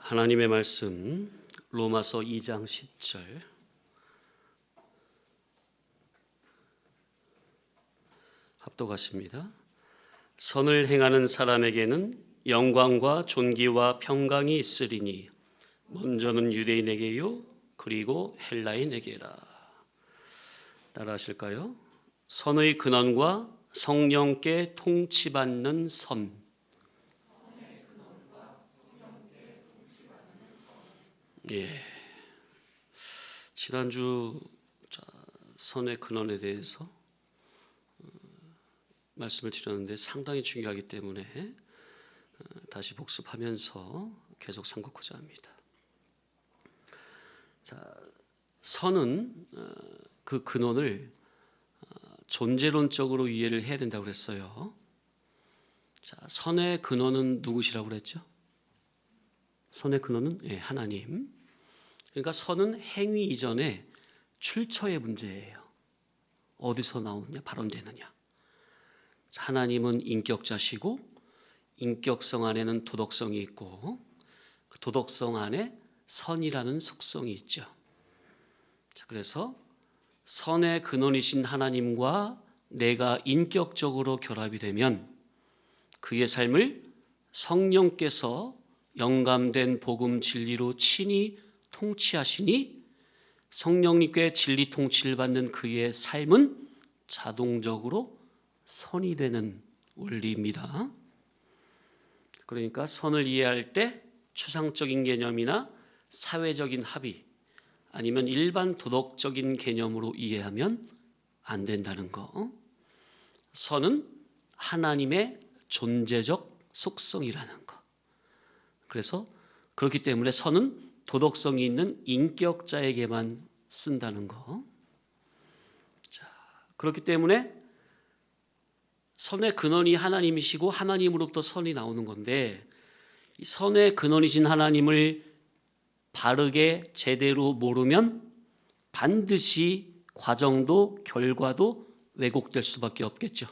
하나님의 말씀 로마서 2장 10절 합독하십니다. 선을 행하는 사람에게는 영광과 존귀와 평강이 있으리니 먼저는 유대인에게요 그리고 헬라인에게라. 따라 하실까요? 선의 근원과 성령께 통치받는 선. 예. 지난주 선의 근원에 대해서 말씀을 드렸는데 상당히 중요하기 때문에 다시 복습하면서 계속 삼고자 합니다. 자, 선은 그 근원을 존재론적으로 이해를 해야 된다고 그랬어요. 자, 선의 근원은 누구시라고 그랬죠? 선의 근원은 하나님. 그러니까 선은 행위 이전에 출처의 문제예요. 어디서 나오느냐? 발원되느냐? 하나님은 인격자시고 인격성 안에는 도덕성이 있고 그 도덕성 안에 선이라는 속성이 있죠. 그래서 선의 근원이신 하나님과 내가 인격적으로 결합이 되면 그의 삶을 성령께서 영감된 복음 진리로 친히 통치하시니 성령님께 진리 통치를 받는 그의 삶은 자동적으로 선이 되는 원리입니다. 그러니까 선을 이해할 때 추상적인 개념이나 사회적인 합의 아니면 일반 도덕적인 개념으로 이해하면 안 된다는 거. 선은 하나님의 존재적 속성이라는 거. 그래서 그렇기 때문에 선은 도덕성이 있는 인격자에게만 쓴다는 거. 자, 그렇기 때문에 선의 근원이 하나님이시고 하나님으로부터 선이 나오는 건데 이 선의 근원이신 하나님을 바르게 제대로 모르면 반드시 과정도 결과도 왜곡될 수밖에 없겠죠.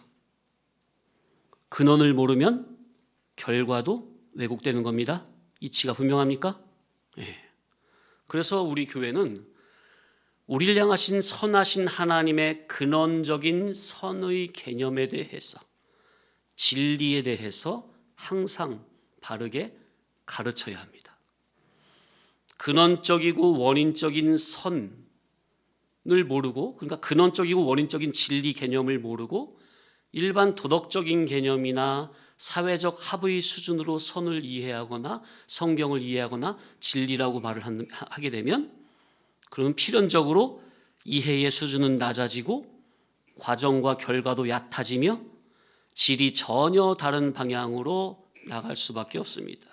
근원을 모르면 결과도 왜곡되는 겁니다. 이치가 분명합니까? 네. 그래서 우리 교회는 우리를 향하신 선하신 하나님의 근원적인 선의 개념에 대해서 진리에 대해서 항상 바르게 가르쳐야 합니다. 근원적이고 원인적인 선을 모르고 그러니까 근원적이고 원인적인 진리 개념을 모르고 일반 도덕적인 개념이나 사회적 합의 수준으로 선을 이해하거나 성경을 이해하거나 진리라고 말을 하게 되면 그러면 필연적으로 이해의 수준은 낮아지고 과정과 결과도 얕아지며 질이 전혀 다른 방향으로 나갈 수밖에 없습니다.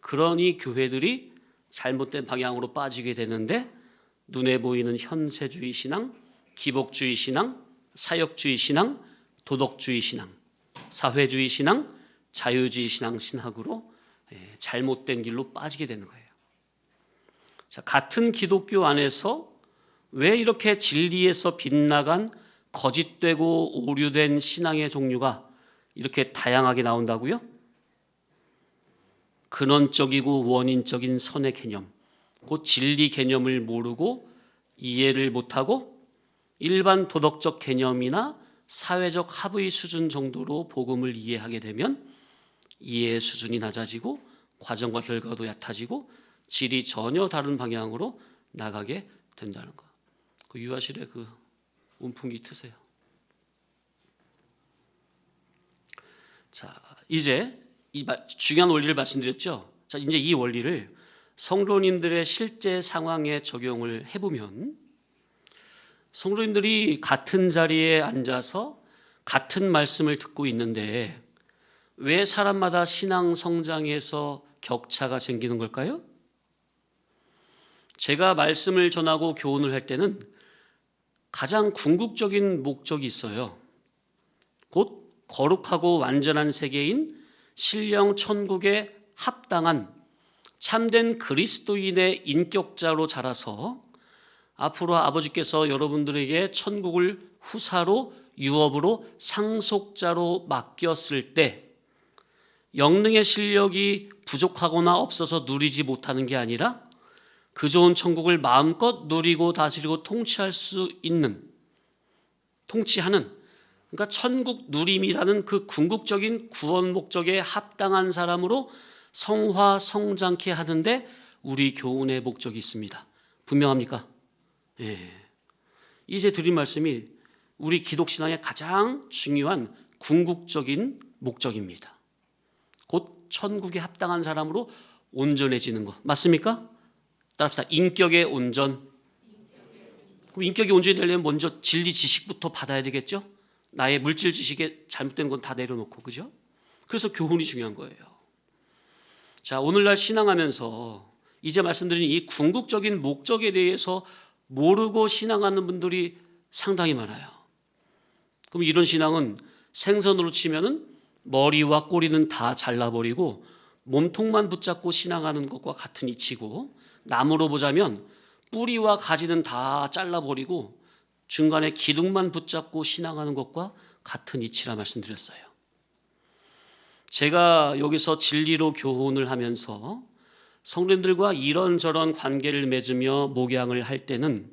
그러니 교회들이 잘못된 방향으로 빠지게 되는데 눈에 보이는 현세주의 신앙, 기복주의 신앙, 사역주의 신앙, 도덕주의 신앙, 사회주의 신앙, 자유주의 신학으로 잘못된 길로 빠지게 되는 거예요. 자, 같은 기독교 안에서 왜 이렇게 진리에서 빗나간 거짓되고 오류된 신앙의 종류가 이렇게 다양하게 나온다고요? 근원적이고 원인적인 선의 개념, 그 진리 개념을 모르고 이해를 못하고 일반 도덕적 개념이나 사회적 합의 수준 정도로 복음을 이해하게 되면 이해의 수준이 낮아지고 과정과 결과도 얕아지고 질이 전혀 다른 방향으로 나가게 된다는 거. 그 유아실에 그 온풍기 트세요. 자, 이제 이 중요한 원리를 말씀드렸죠. 자, 이제 이 원리를 성도님들의 실제 상황에 적용을 해보면 성도님들이 같은 자리에 앉아서 같은 말씀을 듣고 있는데 왜 사람마다 신앙 성장에서 격차가 생기는 걸까요? 제가 말씀을 전하고 교훈을 할 때는 가장 궁극적인 목적이 있어요. 곧 거룩하고 완전한 세계인 신령 천국에 합당한 참된 그리스도인의 인격자로 자라서 앞으로 아버지께서 여러분들에게 천국을 후사로 유업으로 상속자로 맡겼을 때 영능의 실력이 부족하거나 없어서 누리지 못하는 게 아니라 그 좋은 천국을 마음껏 누리고 다스리고 통치할 수 있는, 통치하는, 그러니까 천국 누림이라는 그 궁극적인 구원 목적에 합당한 사람으로 성화 성장케 하는데 우리 교훈의 목적이 있습니다. 분명합니까? 예. 이제 드린 말씀이 우리 기독신앙의 가장 중요한 궁극적인 목적입니다. 곧 천국에 합당한 사람으로 온전해지는 것. 맞습니까? 따라합시다. 인격의 온전. 그럼 인격이 온전히 되려면 먼저 진리 지식부터 받아야 되겠죠? 나의 물질 지식에 잘못된 건 다 내려놓고, 그죠? 그래서 교훈이 중요한 거예요. 자, 오늘날 신앙하면서 이제 말씀드린 이 궁극적인 목적에 대해서 모르고 신앙하는 분들이 상당히 많아요. 그럼 이런 신앙은 생선으로 치면은 머리와 꼬리는 다 잘라버리고 몸통만 붙잡고 신앙하는 것과 같은 이치고, 나무로 보자면 뿌리와 가지는 다 잘라버리고 중간에 기둥만 붙잡고 신앙하는 것과 같은 이치라 말씀드렸어요. 제가 여기서 진리로 교훈을 하면서 성도님들과 이런저런 관계를 맺으며 목양을 할 때는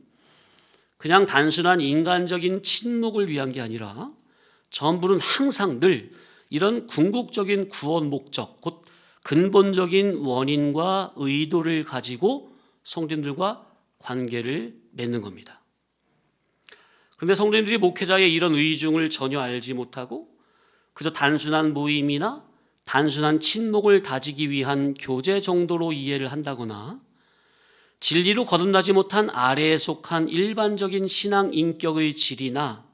그냥 단순한 인간적인 친목을 위한 게 아니라 전부는 항상 늘 이런 궁극적인 구원 목적, 곧 근본적인 원인과 의도를 가지고 성도님들과 관계를 맺는 겁니다. 그런데 성도님들이 목회자의 이런 의중을 전혀 알지 못하고 그저 단순한 모임이나 단순한 친목을 다지기 위한 교제 정도로 이해를 한다거나 진리로 거듭나지 못한 아래에 속한 일반적인 신앙 인격의 질이나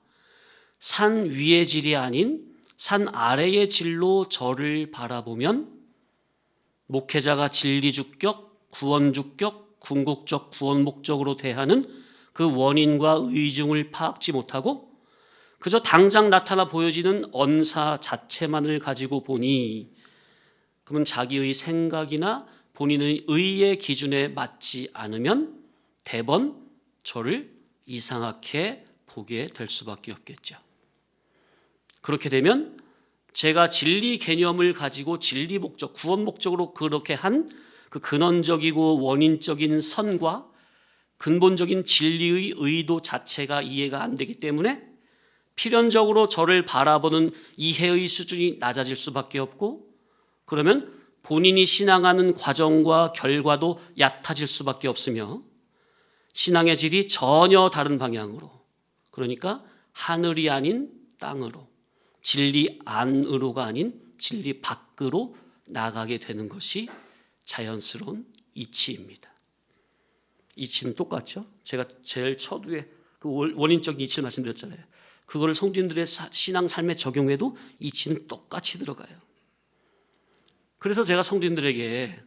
산 위의 질이 아닌 산 아래의 질로 저를 바라보면 목회자가 진리 주격, 구원 주격, 궁극적 구원 목적으로 대하는 그 원인과 의중을 파악지 못하고 그저 당장 나타나 보여지는 언사 자체만을 가지고 보니 그러면 자기의 생각이나 본인의 의의 기준에 맞지 않으면 대번 저를 이상하게 보게 될 수밖에 없겠죠. 그렇게 되면 제가 진리 개념을 가지고 진리 목적, 구원 목적으로 그렇게 한 그 근원적이고 원인적인 선과 근본적인 진리의 의도 자체가 이해가 안 되기 때문에 필연적으로 저를 바라보는 이해의 수준이 낮아질 수밖에 없고, 그러면 본인이 신앙하는 과정과 결과도 얕아질 수밖에 없으며 신앙의 질이 전혀 다른 방향으로, 그러니까 하늘이 아닌 땅으로, 진리 안으로가 아닌 진리 밖으로 나가게 되는 것이 자연스러운 이치입니다. 이치는 똑같죠? 제가 제일 초두에 그 원인적인 이치를 말씀드렸잖아요. 그걸 성도님들의 신앙 삶에 적용해도 이치는 똑같이 들어가요. 그래서 제가 성도님들에게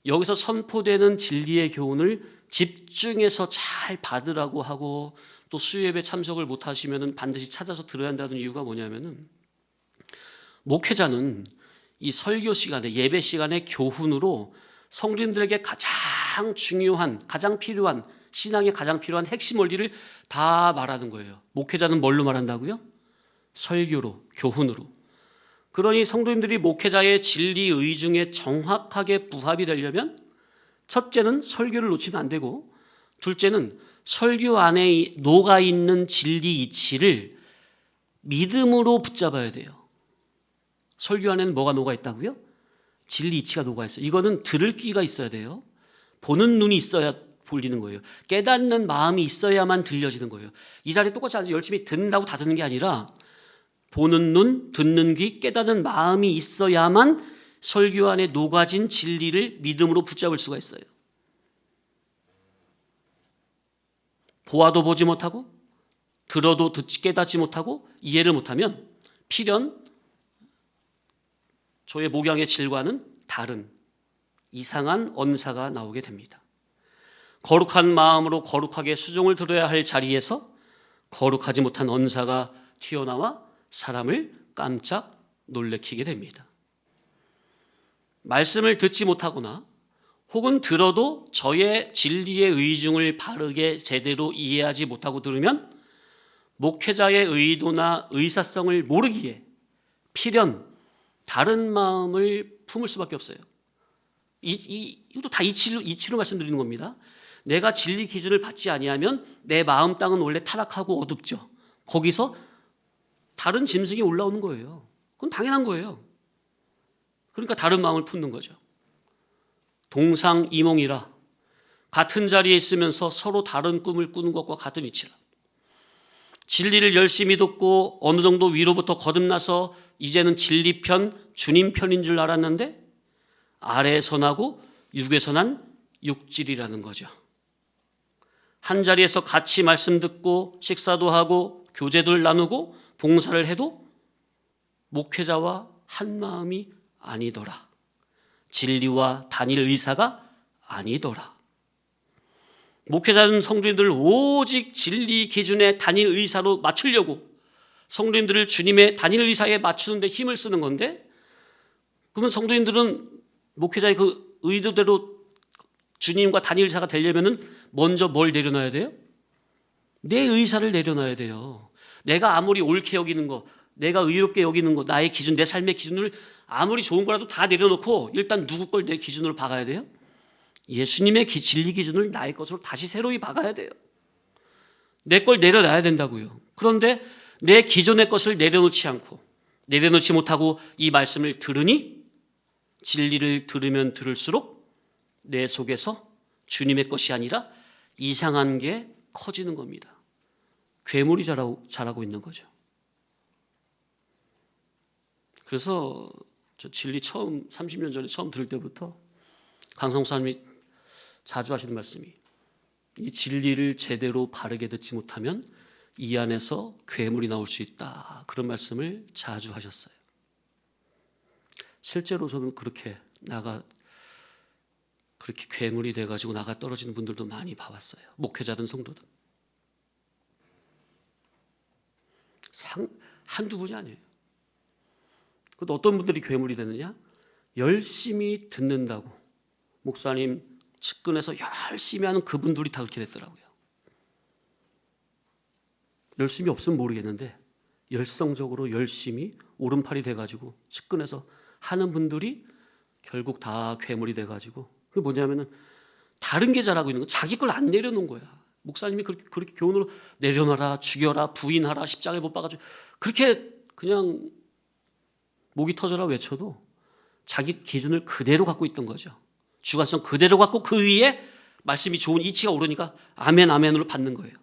여기서 선포되는 진리의 교훈을 집중해서 잘 받으라고 하고, 또 수요예배 참석을 못 하시면 반드시 찾아서 들어야 한다는 이유가 뭐냐면은, 목회자는 이 설교 시간에, 예배 시간에 교훈으로 성도님들에게 가장 중요한, 가장 필요한, 신앙에 가장 필요한 핵심 원리를 다 말하는 거예요. 목회자는 뭘로 말한다고요? 설교로, 교훈으로. 그러니 성도님들이 목회자의 진리 의중에 정확하게 부합이 되려면 첫째는 설교를 놓치면 안 되고, 둘째는 설교 안에 녹아있는 진리 이치를 믿음으로 붙잡아야 돼요. 설교 안에는 뭐가 녹아있다고요? 진리 이치가 녹아있어요. 이거는 들을 귀가 있어야 돼요. 보는 눈이 있어야 보이는 거예요. 깨닫는 마음이 있어야만 들려지는 거예요. 이 자리에 똑같이 앉아서 열심히 듣는다고 다 듣는 게 아니라 보는 눈, 듣는 귀, 깨닫는 마음이 있어야만 설교 안에 녹아진 진리를 믿음으로 붙잡을 수가 있어요. 보아도 보지 못하고 들어도 깨닫지 못하고 이해를 못하면 필연 저의 목양의 질과는 다른 이상한 언사가 나오게 됩니다. 거룩한 마음으로 거룩하게 수종을 들어야 할 자리에서 거룩하지 못한 언사가 튀어나와 사람을 깜짝 놀래키게 됩니다. 말씀을 듣지 못하거나 혹은 들어도 저의 진리의 의중을 바르게 제대로 이해하지 못하고 들으면 목회자의 의도나 의사성을 모르기에 필연 다른 마음을 품을 수밖에 없어요. 이것도 다 이치로 말씀드리는 겁니다. 내가 진리 기준을 받지 아니하면 내 마음 땅은 원래 타락하고 어둡죠. 거기서 다른 짐승이 올라오는 거예요. 그건 당연한 거예요. 그러니까 다른 마음을 품는 거죠. 동상이몽이라, 같은 자리에 있으면서 서로 다른 꿈을 꾸는 것과 같은 이치라. 진리를 열심히 듣고 어느 정도 위로부터 거듭나서 이제는 진리 편, 주님 편인 줄 알았는데 아래에서 나고 육에서 난 육질이라는 거죠. 한 자리에서 같이 말씀 듣고 식사도 하고 교제들 나누고 봉사를 해도 목회자와 한 마음이 아니더라. 진리와 단일 의사가 아니더라. 목회자는 성도님들을 오직 진리 기준의 단일 의사로 맞추려고 성도님들을 주님의 단일 의사에 맞추는 데 힘을 쓰는 건데, 그러면 성도님들은 목회자의 그 의도대로 주님과 단일 의사가 되려면 먼저 뭘 내려놔야 돼요? 내 의사를 내려놔야 돼요. 내가 아무리 옳게 여기는 거, 내가 의롭게 여기는 거, 나의 기준, 내 삶의 기준을 아무리 좋은 거라도 다 내려놓고 일단 누구 걸 내 기준으로 박아야 돼요? 예수님의 진리 기준을 나의 것으로 다시 새로이 박아야 돼요. 내 걸 내려놔야 된다고요. 그런데 내 기존의 것을 내려놓지 못하고 이 말씀을 들으니 진리를 들으면 들을수록 내 속에서 주님의 것이 아니라 이상한 게 커지는 겁니다. 괴물이 자라고 있는 거죠. 그래서 저 진리 처음 30년 전에 처음 들을 때부터 강성사님이 자주 하시는 말씀이, 이 진리를 제대로 바르게 듣지 못하면 이 안에서 괴물이 나올 수 있다. 그런 말씀을 자주 하셨어요. 실제로 저는 그렇게 괴물이 돼가지고 나가 떨어지는 분들도 많이 봐왔어요. 목회자든 성도든. 한두 분이 아니에요. 그런데 어떤 분들이 괴물이 되느냐? 열심히 듣는다고 목사님 측근에서 열심히 하는 그분들이 다 그렇게 됐더라고요. 열심히 없으면 모르겠는데 열성적으로 열심히 오른팔이 돼가지고 측근에서 하는 분들이 결국 다 괴물이 돼가지고, 그게 뭐냐면은 다른 게 잘하고 있는 건 자기 걸 안 내려놓은 거야. 목사님이 그렇게 교훈으로 내려놔라, 죽여라, 부인하라, 십자가에 못 박아줘, 그렇게 그냥 목이 터져라 외쳐도 자기 기준을 그대로 갖고 있던 거죠. 주관성 그대로 갖고 그 위에 말씀이 좋은 이치가 오르니까 아멘 아멘으로 받는 거예요.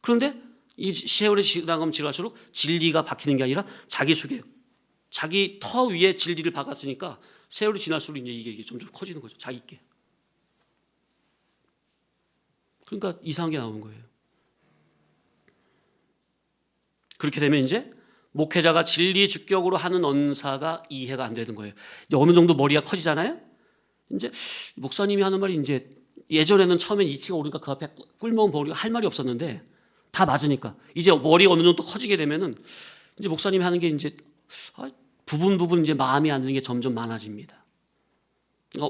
그런데 이 세월이 지나가면 지날수록 진리가 박히는 게 아니라 자기 속에, 자기 터 위에 진리를 박았으니까 세월이 지날수록 이제 이게 점점 커지는 거죠. 자기 게. 그러니까 이상한 게 나오는 거예요. 그렇게 되면 이제 목회자가 진리 주격으로 하는 언사가 이해가 안 되는 거예요. 이제 어느 정도 머리가 커지잖아요. 이제 목사님이 하는 말이 이제 예전에는 처음엔 이치가 오르니까 그 앞에 꿀먹은 머리가 할 말이 없었는데 다 맞으니까 이제 머리가 어느 정도 커지게 되면은 이제 목사님이 하는 게 이제 부분 이제 마음에 안 드는 게 점점 많아집니다.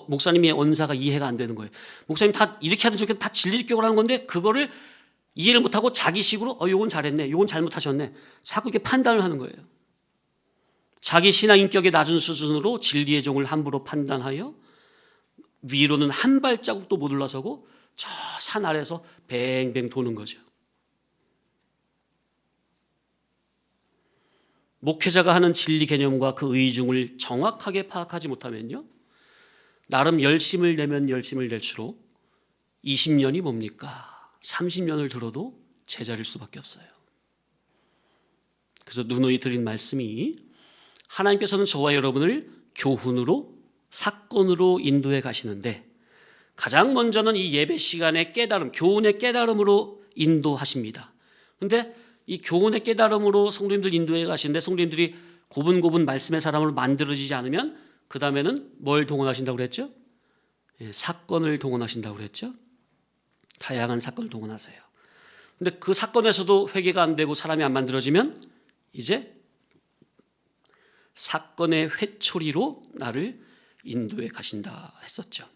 목사님의 언사가 이해가 안 되는 거예요. 목사님 다 이렇게 하든 저렇게 다 진리 주격을 하는 건데 그거를 이해를 못하고 자기식으로 요건 잘했네, 요건 잘못하셨네, 자꾸 이렇게 판단을 하는 거예요. 자기 신앙 인격의 낮은 수준으로 진리의 종을 함부로 판단하여 위로는 한 발자국도 못 올라서고 저 산 아래서 뱅뱅 도는 거죠. 목회자가 하는 진리 개념과 그 의중을 정확하게 파악하지 못하면요, 나름 열심을 내면 열심을 낼수록 20년이 뭡니까? 30년을 들어도 제자릴 수밖에 없어요. 그래서 누누이 드린 말씀이, 하나님께서는 저와 여러분을 교훈으로, 사건으로 인도해 가시는데 가장 먼저는 이 예배 시간의 깨달음, 교훈의 깨달음으로 인도하십니다. 그런데 이 교훈의 깨달음으로 성도님들 인도해 가시는데 성도님들이 고분고분 말씀의 사람으로 만들어지지 않으면 그 다음에는 뭘 동원하신다고 그랬죠? 사건을 동원하신다고 그랬죠? 다양한 사건을 동원하세요. 근데 그 사건에서도 회개가 안 되고 사람이 안 만들어지면 이제 사건의 회초리로 나를 인도해 가신다 했었죠.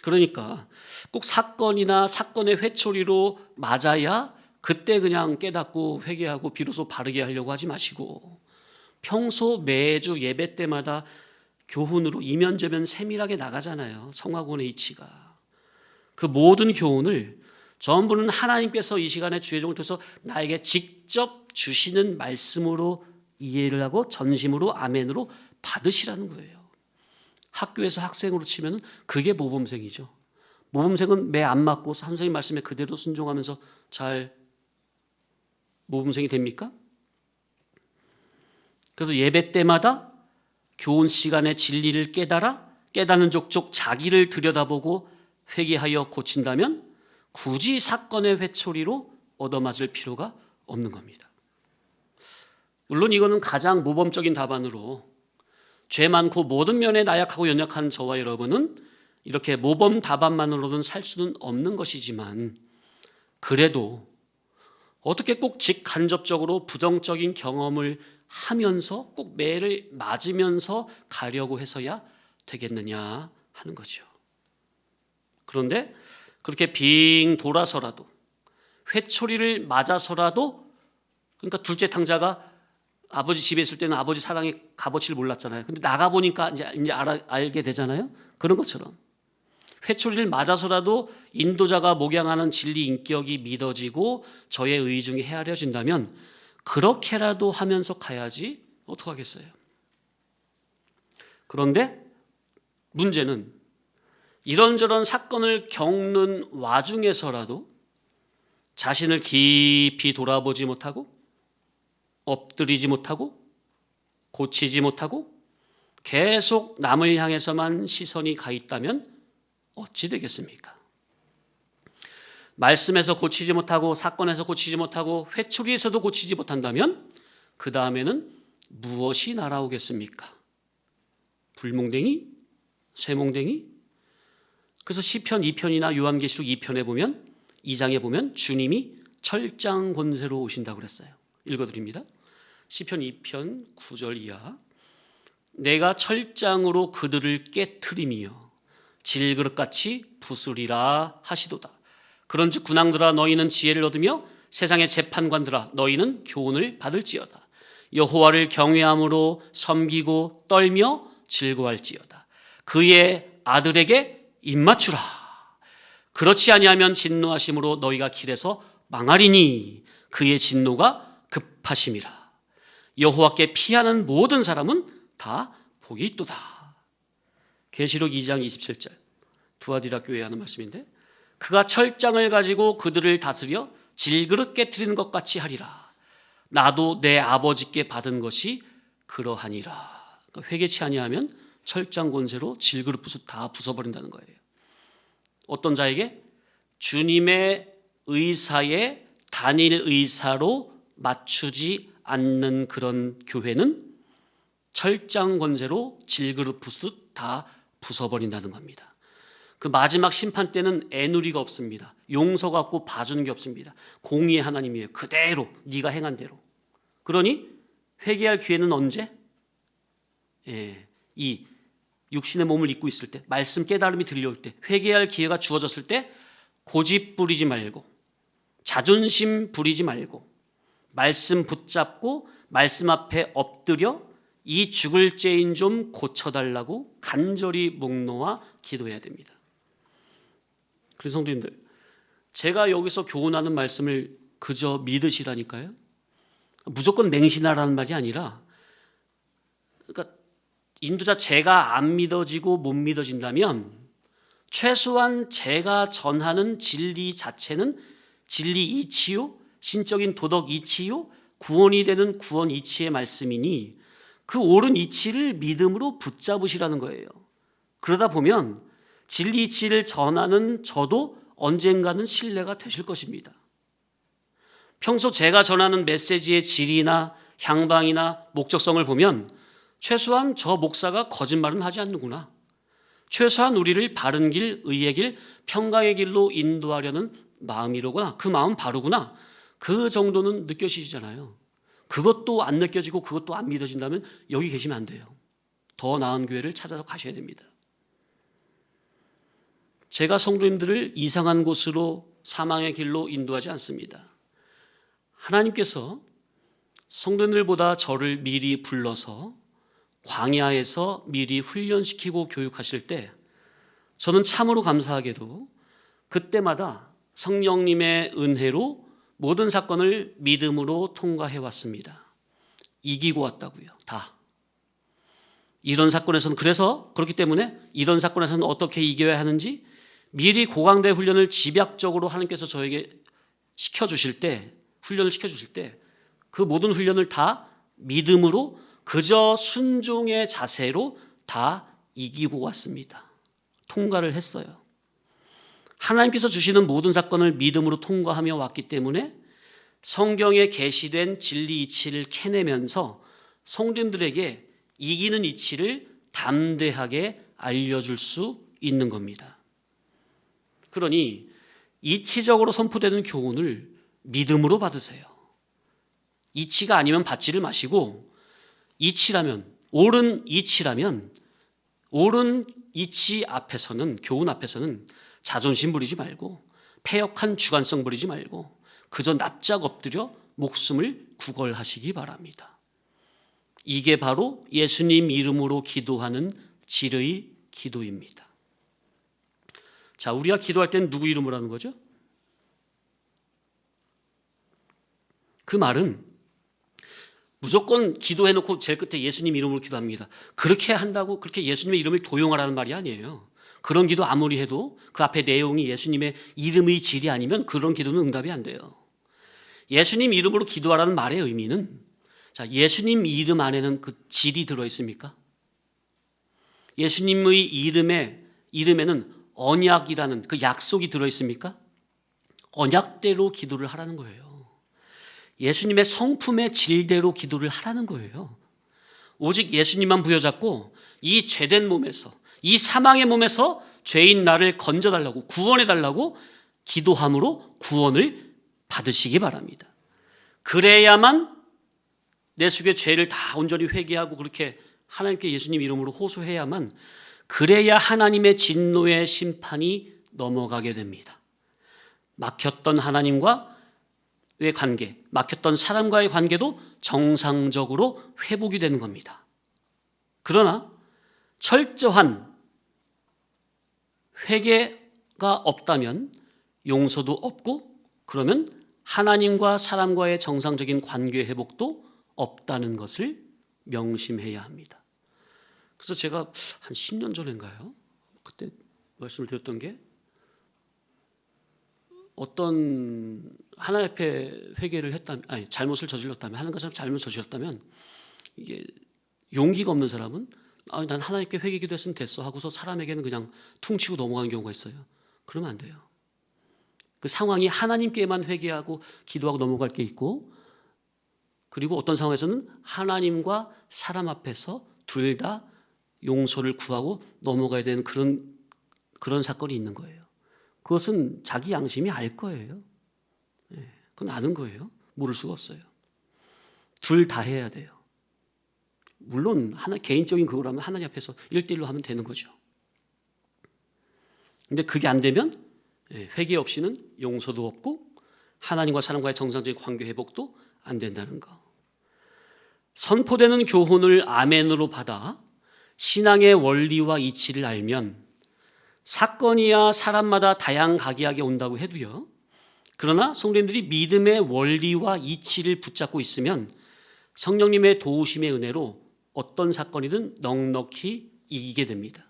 그러니까 꼭 사건이나 사건의 회초리로 맞아야 그때 그냥 깨닫고 회개하고 비로소 바르게 하려고 하지 마시고 평소 매주 예배 때마다 교훈으로 이면저면 세밀하게 나가잖아요. 성화군의 이치가. 그 모든 교훈을 전부는 하나님께서 이 시간에 주의 종을 통해서 나에게 직접 주시는 말씀으로 이해를 하고 전심으로 아멘으로 받으시라는 거예요. 학교에서 학생으로 치면 그게 모범생이죠. 모범생은 매 안 맞고 선생님 말씀에 그대로 순종하면서 잘 모범생이 됩니까? 그래서 예배 때마다 교훈 시간에 진리를 깨닫는 족족 자기를 들여다보고 회개하여 고친다면 굳이 사건의 회초리로 얻어맞을 필요가 없는 겁니다. 물론 이거는 가장 모범적인 답안으로 죄 많고 모든 면에 나약하고 연약한 저와 여러분은 이렇게 모범 답안만으로는 살 수는 없는 것이지만 그래도 어떻게 꼭 직간접적으로 부정적인 경험을 하면서 꼭 매를 맞으면서 가려고 해서야 되겠느냐 하는 거죠. 그런데 그렇게 빙 돌아서라도 회초리를 맞아서라도 그러니까 둘째 탕자가 아버지 집에 있을 때는 아버지 사랑의 값어치를 몰랐잖아요. 근데 나가 보니까 이제 알게 되잖아요. 그런 것처럼 회초리를 맞아서라도 인도자가 목양하는 진리 인격이 믿어지고 저의 의중이 헤아려진다면 그렇게라도 하면서 가야지 어떡하겠어요. 그런데 문제는 이런저런 사건을 겪는 와중에서라도 자신을 깊이 돌아보지 못하고 엎드리지 못하고 고치지 못하고 계속 남을 향해서만 시선이 가 있다면 어찌 되겠습니까? 말씀에서 고치지 못하고 사건에서 고치지 못하고 회초리에서도 고치지 못한다면 그 다음에는 무엇이 날아오겠습니까? 불몽댕이? 쇠몽댕이? 그래서 시편 2편이나 요한계시록 2편에 보면 2장에 보면 주님이 철장 권세로 오신다고 그랬어요. 읽어드립니다. 시편 2편 9절 이하 내가 철장으로 그들을 깨트리며 질그릇같이 부수리라 하시도다. 그런즉 군왕들아 너희는 지혜를 얻으며 세상의 재판관들아 너희는 교훈을 받을지어다. 여호와를 경외함으로 섬기고 떨며 즐거워할지어다. 그의 아들에게 입맞추라. 그렇지 아니하면 진노하심으로 너희가 길에서 망하리니 그의 진노가 급하심이라. 여호와께 피하는 모든 사람은 다 복이 있도다. 계시록 2장 27절 두아디라 교회에 하는 말씀인데 그가 철장을 가지고 그들을 다스려 질그릇 깨트리는 것 같이 하리라. 나도 내 아버지께 받은 것이 그러하니라. 그러니까 회개치 아니하면 철장 권세로 질그릇 다 부숴버린다는 거예요. 어떤 자에게? 주님의 의사에 단일 의사로 맞추지 않는 그런 교회는 철장 권세로 질그릇 부수듯 다 부숴버린다는 겁니다. 그 마지막 심판 때는 애누리가 없습니다. 용서가 없고 봐주는 게 없습니다. 공의의 하나님이에요. 그대로 네가 행한 대로. 그러니 회개할 기회는 언제? 이 육신의 몸을 입고 있을 때, 말씀 깨달음이 들려올 때, 회개할 기회가 주어졌을 때 고집 부리지 말고 자존심 부리지 말고 말씀 붙잡고 말씀 앞에 엎드려 이 죽을 죄인 좀 고쳐달라고 간절히 목 놓아 기도해야 됩니다. 그래서 성도님들, 제가 여기서 교훈하는 말씀을 그저 믿으시라니까요. 무조건 맹신하라는 말이 아니라, 그러니까 인도자 제가 안 믿어지고 못 믿어진다면 최소한 제가 전하는 진리 자체는 진리 이치요, 신적인 도덕 이치요, 구원이 되는 구원 이치의 말씀이니 그 옳은 이치를 믿음으로 붙잡으시라는 거예요. 그러다 보면 진리 이치를 전하는 저도 언젠가는 신뢰가 되실 것입니다. 평소 제가 전하는 메시지의 질이나 향방이나 목적성을 보면 최소한 저 목사가 거짓말은 하지 않는구나. 최소한 우리를 바른 길, 의의 길, 평강의 길로 인도하려는 마음이로구나. 그 마음 바르구나. 그 정도는 느껴지시잖아요. 그것도 안 느껴지고 그것도 안 믿어진다면 여기 계시면 안 돼요. 더 나은 교회를 찾아서 가셔야 됩니다. 제가 성도님들을 이상한 곳으로 사망의 길로 인도하지 않습니다. 하나님께서 성도님들보다 저를 미리 불러서 광야에서 미리 훈련시키고 교육하실 때 저는 참으로 감사하게도 그때마다 성령님의 은혜로 모든 사건을 믿음으로 통과해 왔습니다. 이기고 왔다고요. 다. 이런 사건에서는 그래서 그렇기 때문에 이런 사건에서는 어떻게 이겨야 하는지 미리 고강대 훈련을 집약적으로 하나님께서 저에게 시켜주실 때, 훈련을 시켜주실 때 그 모든 훈련을 다 믿음으로 그저 순종의 자세로 다 이기고 왔습니다. 통과를 했어요. 하나님께서 주시는 모든 사건을 믿음으로 통과하며 왔기 때문에 성경에 계시된 진리 이치를 캐내면서 성도님들에게 이기는 이치를 담대하게 알려줄 수 있는 겁니다. 그러니 이치적으로 선포되는 교훈을 믿음으로 받으세요. 이치가 아니면 받지를 마시고 이치라면, 옳은 이치라면 옳은 이치 앞에서는, 교훈 앞에서는 자존심 부리지 말고 패역한 주관성 부리지 말고 그저 납작 엎드려 목숨을 구걸하시기 바랍니다. 이게 바로 예수님 이름으로 기도하는 질의 기도입니다. 자, 우리가 기도할 때는 누구 이름으로 하는 거죠? 그 말은 무조건 기도해놓고 제일 끝에 예수님 이름으로 기도합니다. 그렇게 한다고 그렇게 예수님의 이름을 도용하라는 말이 아니에요. 그런 기도 아무리 해도 그 앞에 내용이 예수님의 이름의 질이 아니면 그런 기도는 응답이 안 돼요. 예수님 이름으로 기도하라는 말의 의미는, 자, 예수님 이름 안에는 그 질이 들어있습니까? 예수님의 이름에는 언약이라는 그 약속이 들어있습니까? 언약대로 기도를 하라는 거예요. 예수님의 성품의 질대로 기도를 하라는 거예요. 오직 예수님만 부여잡고 이 죄된 몸에서, 이 사망의 몸에서 죄인 나를 건져달라고, 구원해달라고 기도함으로 구원을 받으시기 바랍니다. 그래야만 내 속의 죄를 다 온전히 회개하고 그렇게 하나님께 예수님 이름으로 호소해야만, 그래야 하나님의 진노의 심판이 넘어가게 됩니다. 막혔던 하나님과의 관계, 막혔던 사람과의 관계도 정상적으로 회복이 되는 겁니다. 그러나 철저한 회개가 없다면 용서도 없고, 그러면 하나님과 사람과의 정상적인 관계 회복도 없다는 것을 명심해야 합니다. 그래서 제가 한 10년 전인가요? 그때 말씀을 드렸던 게, 어떤 하나님 앞에 회개를 했다면, 아니 잘못을 저질렀다면, 하나님과 사람 잘못 저질렀다면, 이게 용기가 없는 사람은 난 하나님께 회개 기도했으면 됐어 하고서 사람에게는 그냥 퉁치고 넘어가는 경우가 있어요. 그러면 안 돼요. 그 상황이 하나님께만 회개하고 기도하고 넘어갈 게 있고, 그리고 어떤 상황에서는 하나님과 사람 앞에서 둘 다 용서를 구하고 넘어가야 되는 그런 사건이 있는 거예요. 그것은 자기 양심이 알 거예요. 그건 아는 거예요. 모를 수가 없어요. 둘 다 해야 돼요. 물론 개인적인 그거라면 하나님 앞에서 1대1로 하면 되는 거죠. 근데 그게 안 되면 회개 없이는 용서도 없고 하나님과 사람과의 정상적인 관계 회복도 안 된다는 거. 선포되는 교훈을 아멘으로 받아 신앙의 원리와 이치를 알면 사건이야 사람마다 다양하게 온다고 해도요, 그러나 성도님들이 믿음의 원리와 이치를 붙잡고 있으면 성령님의 도우심의 은혜로 어떤 사건이든 넉넉히 이기게 됩니다.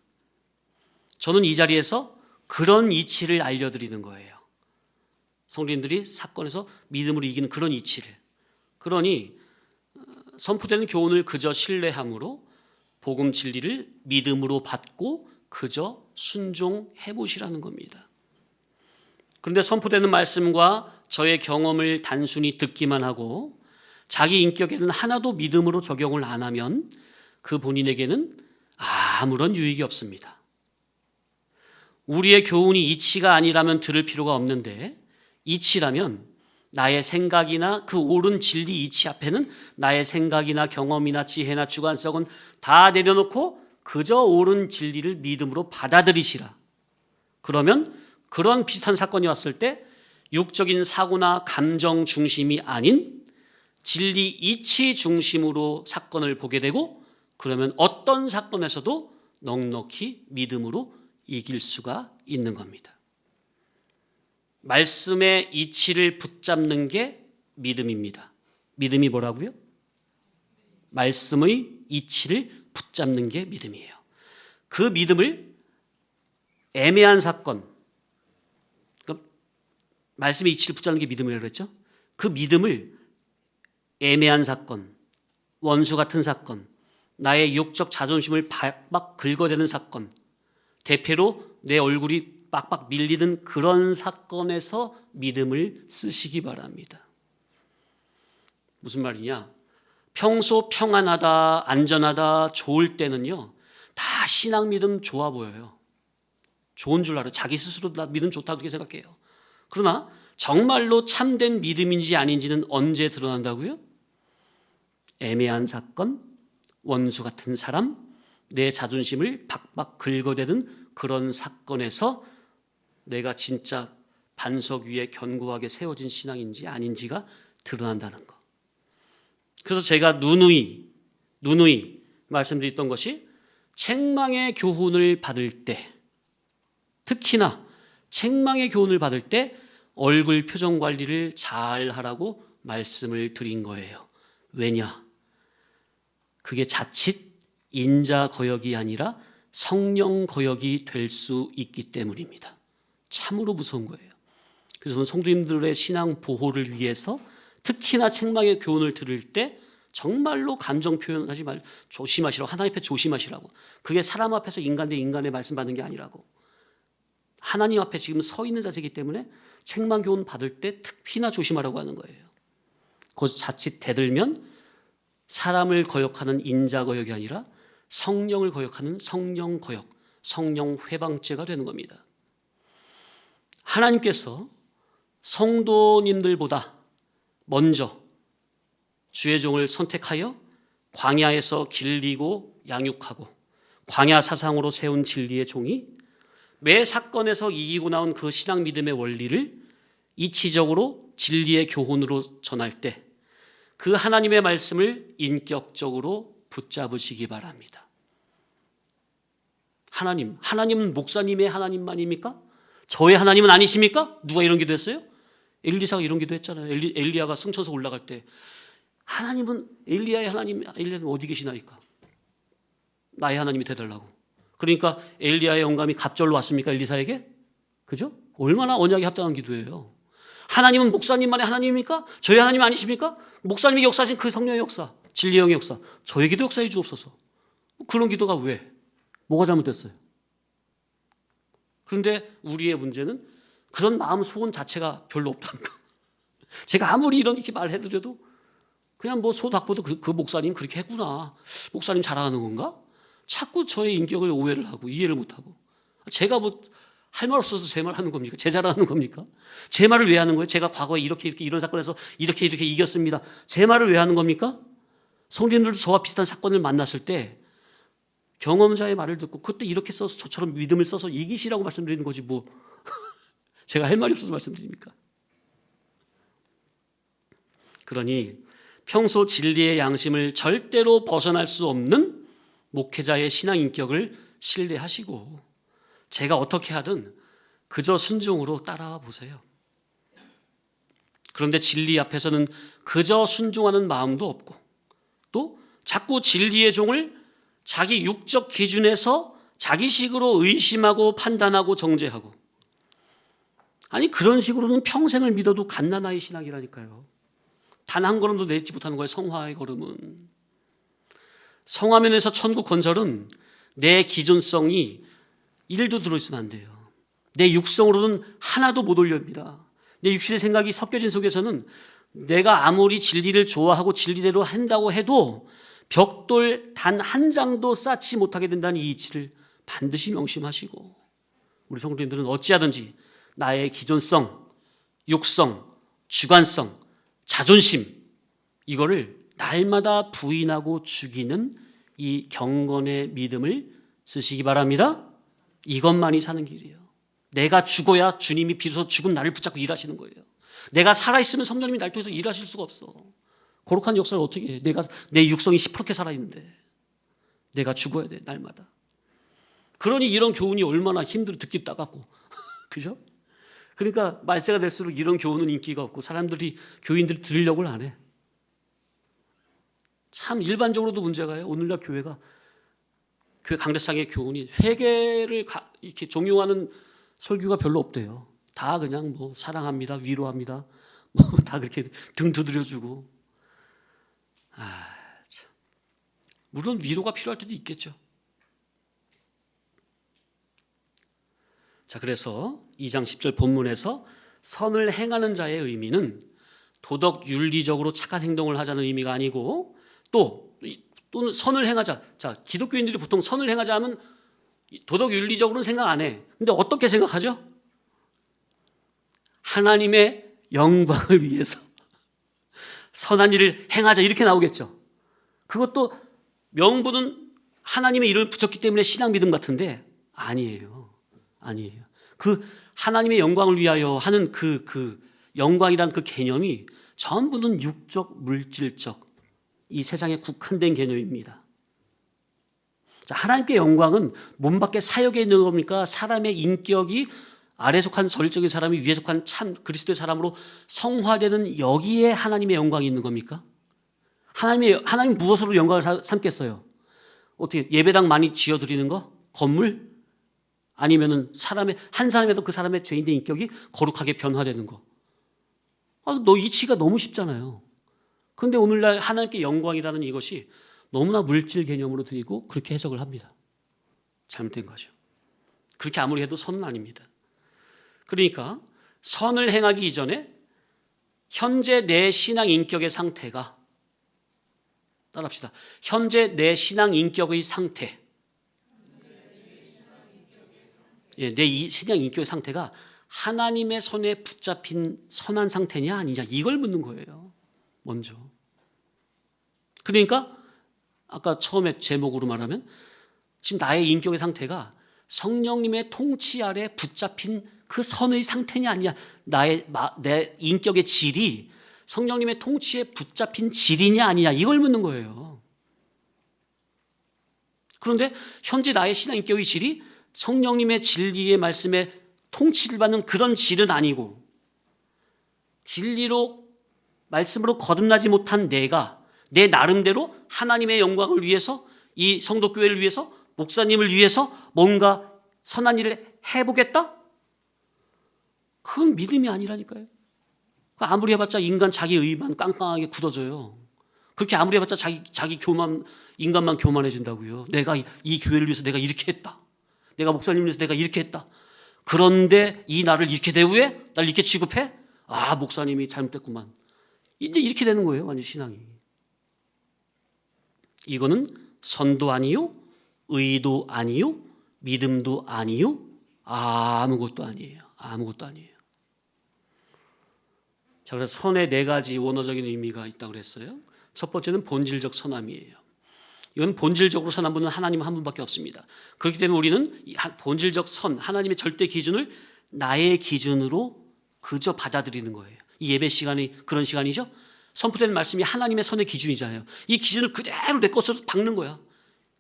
저는 이 자리에서 그런 이치를 알려드리는 거예요. 성도님들이 사건에서 믿음으로 이기는 그런 이치를. 그러니 선포되는 교훈을 그저 신뢰함으로 복음 진리를 믿음으로 받고 그저 순종해 보시라는 겁니다. 그런데 선포되는 말씀과 저의 경험을 단순히 듣기만 하고 자기 인격에는 하나도 믿음으로 적용을 안 하면 그 본인에게는 아무런 유익이 없습니다. 우리의 교훈이 이치가 아니라면 들을 필요가 없는데, 이치라면 나의 생각이나 그 옳은 진리 이치 앞에는 나의 생각이나 경험이나 지혜나 주관성은 다 내려놓고 그저 옳은 진리를 믿음으로 받아들이시라. 그러면 그런 비슷한 사건이 왔을 때 육적인 사고나 감정 중심이 아닌 진리 이치 중심으로 사건을 보게 되고 그러면 어떤 사건에서도 넉넉히 믿음으로 이길 수가 있는 겁니다. 말씀의 이치를 붙잡는 게 믿음입니다. 믿음이 뭐라고요? 말씀의 이치를 붙잡는 게 믿음이에요. 그 믿음을 애매한 사건, 그러니까 말씀의 이치를 붙잡는 게 믿음이라고 그랬죠. 그 믿음을 애매한 사건, 원수 같은 사건, 나의 육적 자존심을 빡빡 긁어대는 사건, 대표로 내 얼굴이 빡빡 밀리는 그런 사건에서 믿음을 쓰시기 바랍니다. 무슨 말이냐? 평소 평안하다, 안전하다, 좋을 때는요, 다 신앙 믿음 좋아 보여요. 좋은 줄 알아요. 자기 스스로 나 믿음 좋다 그렇게 생각해요. 그러나 정말로 참된 믿음인지 아닌지는 언제 드러난다고요? 애매한 사건, 원수 같은 사람, 내 자존심을 박박 긁어대는 그런 사건에서 내가 진짜 반석 위에 견고하게 세워진 신앙인지 아닌지가 드러난다는 거. 그래서 제가 누누이 말씀드렸던 것이 책망의 교훈을 받을 때, 특히나 책망의 교훈을 받을 때 얼굴 표정 관리를 잘 하라고 말씀을 드린 거예요. 왜냐? 그게 자칫 인자 거역이 아니라 성령 거역이 될 수 있기 때문입니다. 참으로 무서운 거예요. 그래서 저는 성도님들의 신앙 보호를 위해서 특히나 책망의 교훈을 들을 때 정말로 감정 표현하지 말고 조심하시라고, 하나님 앞에 조심하시라고. 그게 사람 앞에서 인간 대 인간의 말씀 받는 게 아니라고. 하나님 앞에 지금 서 있는 자세이기 때문에 책망 교훈 받을 때 특히나 조심하라고 하는 거예요. 거기서 자칫 대들면 사람을 거역하는 인자 거역이 아니라 성령을 거역하는 성령 거역, 성령 회방죄가 되는 겁니다. 하나님께서 성도님들보다 먼저 주의 종을 선택하여 광야에서 길리고 양육하고 광야 사상으로 세운 진리의 종이 매 사건에서 이기고 나온 그 신앙 믿음의 원리를 이치적으로 진리의 교훈으로 전할 때 그 하나님의 말씀을 인격적으로 붙잡으시기 바랍니다. 하나님은 목사님의 하나님만입니까? 저의 하나님은 아니십니까? 누가 이런 기도했어요? 엘리사가 이런 기도했잖아요. 엘리야가 승천서 올라갈 때 하나님은 엘리야의 하나님, 엘리야는 어디 계시나이까? 나의 하나님이 되달라고. 그러니까 엘리야의 영감이 갑절로 왔습니까? 엘리사에게? 그죠? 얼마나 언약에 합당한 기도예요. 하나님은 목사님만의 하나님입니까? 저희 하나님 아니십니까? 목사님이 역사하신 그 성령의 역사, 진리의 영의 역사, 저에게도 역사해 주옵소서. 그런 기도가 왜? 뭐가 잘못됐어요? 그런데 우리의 문제는 그런 마음 소원 자체가 별로 없다는 거. 제가 아무리 이렇게 말해드려도 그냥 뭐 소닥보도 그 목사님 그렇게 했구나. 목사님 잘하는 건가? 자꾸 저의 인격을 오해를 하고 이해를 못하고. 제가 뭐 할 말 없어서 제 말 하는 겁니까? 제 자랑하는 겁니까? 제 말을 왜 하는 거예요? 제가 과거에 이렇게 이런 사건에서 이렇게 이겼습니다. 제 말을 왜 하는 겁니까? 성도님들도 저와 비슷한 사건을 만났을 때 경험자의 말을 듣고 그때 이렇게 써서 저처럼 믿음을 써서 이기시라고 말씀드리는 거지 뭐 제가 할 말이 없어서 말씀드립니까? 그러니 평소 진리의 양심을 절대로 벗어날 수 없는 목회자의 신앙 인격을 신뢰하시고 제가 어떻게 하든 그저 순종으로 따라와 보세요. 그런데 진리 앞에서는 그저 순종하는 마음도 없고 또 자꾸 진리의 종을 자기 육적 기준에서 자기식으로 의심하고 판단하고 정죄하고 아니 그런 식으로는 평생을 믿어도 갓난아이 신앙이라니까요. 단 한 걸음도 내딛지 못하는 거예요. 성화의 걸음은. 성화면에서 천국 건설은 내 기존성이 1도 들어있으면 안 돼요. 내 육성으로는 하나도 못 올립니다. 내 육신의 생각이 섞여진 속에서는 내가 아무리 진리를 좋아하고 진리대로 한다고 해도 벽돌 단 한 장도 쌓지 못하게 된다는 이 이치를 반드시 명심하시고 우리 성도님들은 어찌하든지 나의 기존성, 육성, 주관성, 자존심 이거를 날마다 부인하고 죽이는 이 경건의 믿음을 쓰시기 바랍니다. 이것만이 사는 길이에요. 내가 죽어야 주님이 비로소 죽은 나를 붙잡고 일하시는 거예요. 내가 살아있으면 성령님이 날 통해서 일하실 수가 없어. 거룩한 역사를 어떻게 해? 내 육성이 시퍼렇게 살아있는데. 내가 죽어야 돼, 날마다. 그러니 이런 교훈이 얼마나 힘들어 듣기 따갑고 그죠? 그러니까 말세가 될수록 이런 교훈은 인기가 없고 교인들이 들으려고 안 해. 참 일반적으로도 문제가요. 오늘날 교회 강대상의 교훈이 회개를 이렇게 종용하는 설교가 별로 없대요. 다 그냥 뭐 사랑합니다, 위로합니다, 뭐 다 그렇게 등 두드려주고. 참. 물론 위로가 필요할 때도 있겠죠. 자, 그래서 2장 10절 본문에서 선을 행하는 자의 의미는 도덕 윤리적으로 착한 행동을 하자는 의미가 아니고 또는 선을 행하자. 자, 기독교인들이 보통 선을 행하자 하면 도덕 윤리적으로는 생각 안 해. 근데 어떻게 생각하죠? 하나님의 영광을 위해서 선한 일을 행하자 이렇게 나오겠죠. 그것도 명분은 하나님의 이름을 붙였기 때문에 신앙 믿음 같은데 아니에요. 그 하나님의 영광을 위하여 하는 그 영광이란 그 개념이 전부는 육적, 물질적 이 세상에 국한된 개념입니다. 자, 하나님께 영광은 몸 밖에 사역에 있는 겁니까? 사람의 인격이 아래 속한 전적인 사람이 위에 속한 참 그리스도의 사람으로 성화되는 여기에 하나님의 영광이 있는 겁니까? 하나님 무엇으로 영광을 삼겠어요? 어떻게 예배당 많이 지어드리는 거? 건물? 아니면은 한 사람에도 그 사람의 죄인된 인격이 거룩하게 변화되는 거? 너 이치가 너무 쉽잖아요. 그런데 오늘날 하나님께 영광이라는 이것이 너무나 물질 개념으로 들이고 그렇게 해석을 합니다. 잘못된 거죠. 그렇게 아무리 해도 선은 아닙니다. 그러니까 선을 행하기 이전에 현재 내 신앙 인격의 상태가, 따라합시다. 현재 내 신앙 인격의 상태, 내 신앙 인격의 상태가 하나님의 손에 붙잡힌 선한 상태냐 아니냐 이걸 묻는 거예요. 먼저. 그러니까 아까 처음에 제목으로 말하면 지금 나의 인격의 상태가 성령님의 통치 아래 붙잡힌 그 선의 상태냐 아니냐, 내 인격의 질이 성령님의 통치에 붙잡힌 질이냐 아니냐 이걸 묻는 거예요. 그런데 현재 나의 신앙 인격의 질이 성령님의 진리의 말씀에 통치를 받는 그런 질은 아니고 진리로 말씀으로 거듭나지 못한 내가 내 나름대로 하나님의 영광을 위해서 이 성도교회를 위해서 목사님을 위해서 뭔가 선한 일을 해보겠다? 그건 믿음이 아니라니까요. 아무리 해봤자 인간 자기 의만 깡깡하게 굳어져요. 그렇게 아무리 해봤자 자기 인간만 교만해진다고요. 내가 이 교회를 위해서 내가 이렇게 했다. 내가 목사님을 위해서 내가 이렇게 했다. 그런데 이 나를 이렇게 대우해? 날 이렇게 취급해? 목사님이 잘못됐구만. 이제 이렇게 되는 거예요. 완전 신앙이. 이거는 선도 아니요, 의도 아니요, 믿음도 아니요, 아무것도 아니에요. 자, 그래서 선의 네 가지 원어적인 의미가 있다고 그랬어요. 첫 번째는 본질적 선함이에요. 이건 본질적으로 선한 분은 하나님 한 분밖에 없습니다. 그렇기 때문에 우리는 본질적 선, 하나님의 절대 기준을 나의 기준으로 그저 받아들이는 거예요. 이 예배 시간이 그런 시간이죠. 선포되는 말씀이 하나님의 선의 기준이잖아요. 이 기준을 그대로 내 것으로 박는 거야.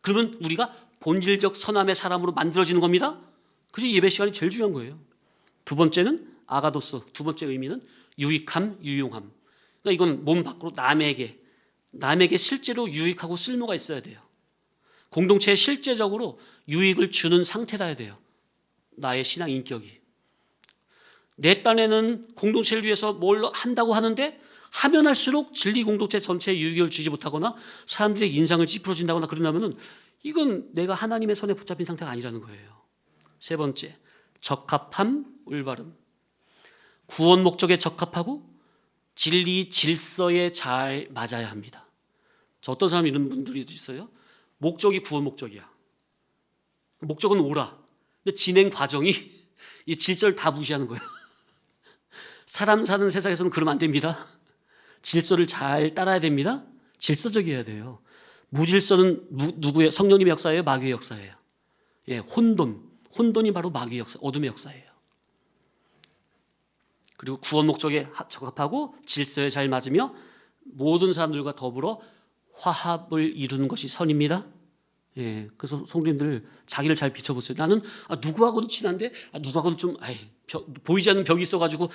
그러면 우리가 본질적 선함의 사람으로 만들어지는 겁니다. 그래서 예배 시간이 제일 중요한 거예요. 두 번째는 아가도스, 두 번째 의미는 유익함, 유용함. 그러니까 이건 몸 밖으로 남에게 실제로 유익하고 쓸모가 있어야 돼요. 공동체에 실제적으로 유익을 주는 상태라야 돼요. 나의 신앙 인격이. 내 딴에는 공동체를 위해서 뭘 한다고 하는데 하면 할수록 진리 공동체 전체에 유익을 주지 못하거나 사람들의 인상을 찌푸려진다거나 그러려면 이건 내가 하나님의 손에 붙잡힌 상태가 아니라는 거예요. 세 번째, 적합함, 올바름. 구원 목적에 적합하고 진리 질서에 잘 맞아야 합니다. 저 어떤 사람 이런 분들이 있어요. 목적이 구원 목적이야. 목적은 옳아. 근데 진행 과정이 이 질서를 다 무시하는 거예요. 사람 사는 세상에서는 그러면 안 됩니다. 질서를 잘 따라야 됩니다. 질서적이어야 돼요. 무질서는 누구예요? 성령님의 역사예요? 마귀의 역사예요? 혼돈이 바로 마귀의 역사, 어둠의 역사예요. 그리고 구원 목적에 적합하고 질서에 잘 맞으며 모든 사람들과 더불어 화합을 이루는 것이 선입니다. 예, 그래서 성도님들 자기를 잘 비춰보세요. 나는 누구하고도 친한데 누구하고도 좀 보이지 않는 벽이 있어가지고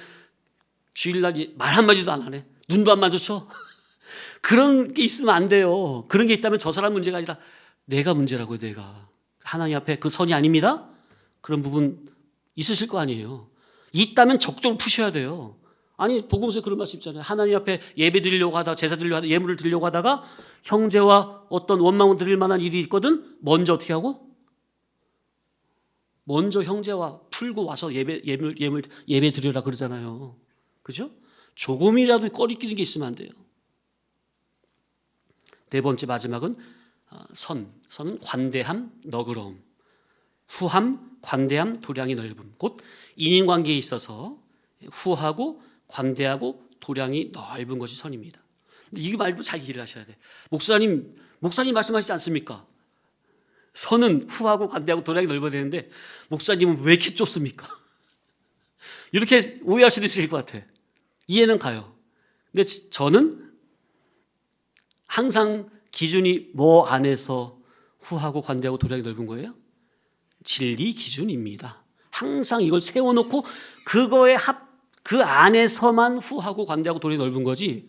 주일날 말 한마디도 안 하네. 눈도 안 마주쳐. 그런 게 있으면 안 돼요. 그런 게 있다면 저 사람 문제가 아니라 내가 문제라고요. 내가. 하나님 앞에 그 선이 아닙니다. 그런 부분 있으실 거 아니에요. 있다면 적극적으로 푸셔야 돼요. 아니 복음서에 그런 말씀 있잖아요. 하나님 앞에 예배 드리려고 하다가 제사 드리려고 하다가 예물을 드리려고 하다가 형제와 어떤 원망을 드릴 만한 일이 있거든. 먼저 어떻게 하고? 먼저 형제와 풀고 와서 예배 드리라 그러잖아요. 그죠? 조금이라도 꺼리끼는 게 있으면 안 돼요. 네 번째 마지막은 선은 관대함, 너그러움. 후함, 관대함, 도량이 넓음. 곧 인인관계에 있어서 후하고 관대하고 도량이 넓은 것이 선입니다. 근데 이 말도 잘 이해를 하셔야 돼. 목사님 말씀하시지 않습니까? 선은 후하고 관대하고 도량이 넓어야 되는데 목사님은 왜 이렇게 좁습니까? 이렇게 오해할 수도 있을 것 같아. 이해는 가요. 근데 저는 항상 기준이 뭐 안에서 후하고 관대하고 도량이 넓은 거예요? 진리 기준입니다. 항상 이걸 세워놓고 그 안에서만 후하고 관대하고 도량이 넓은 거지.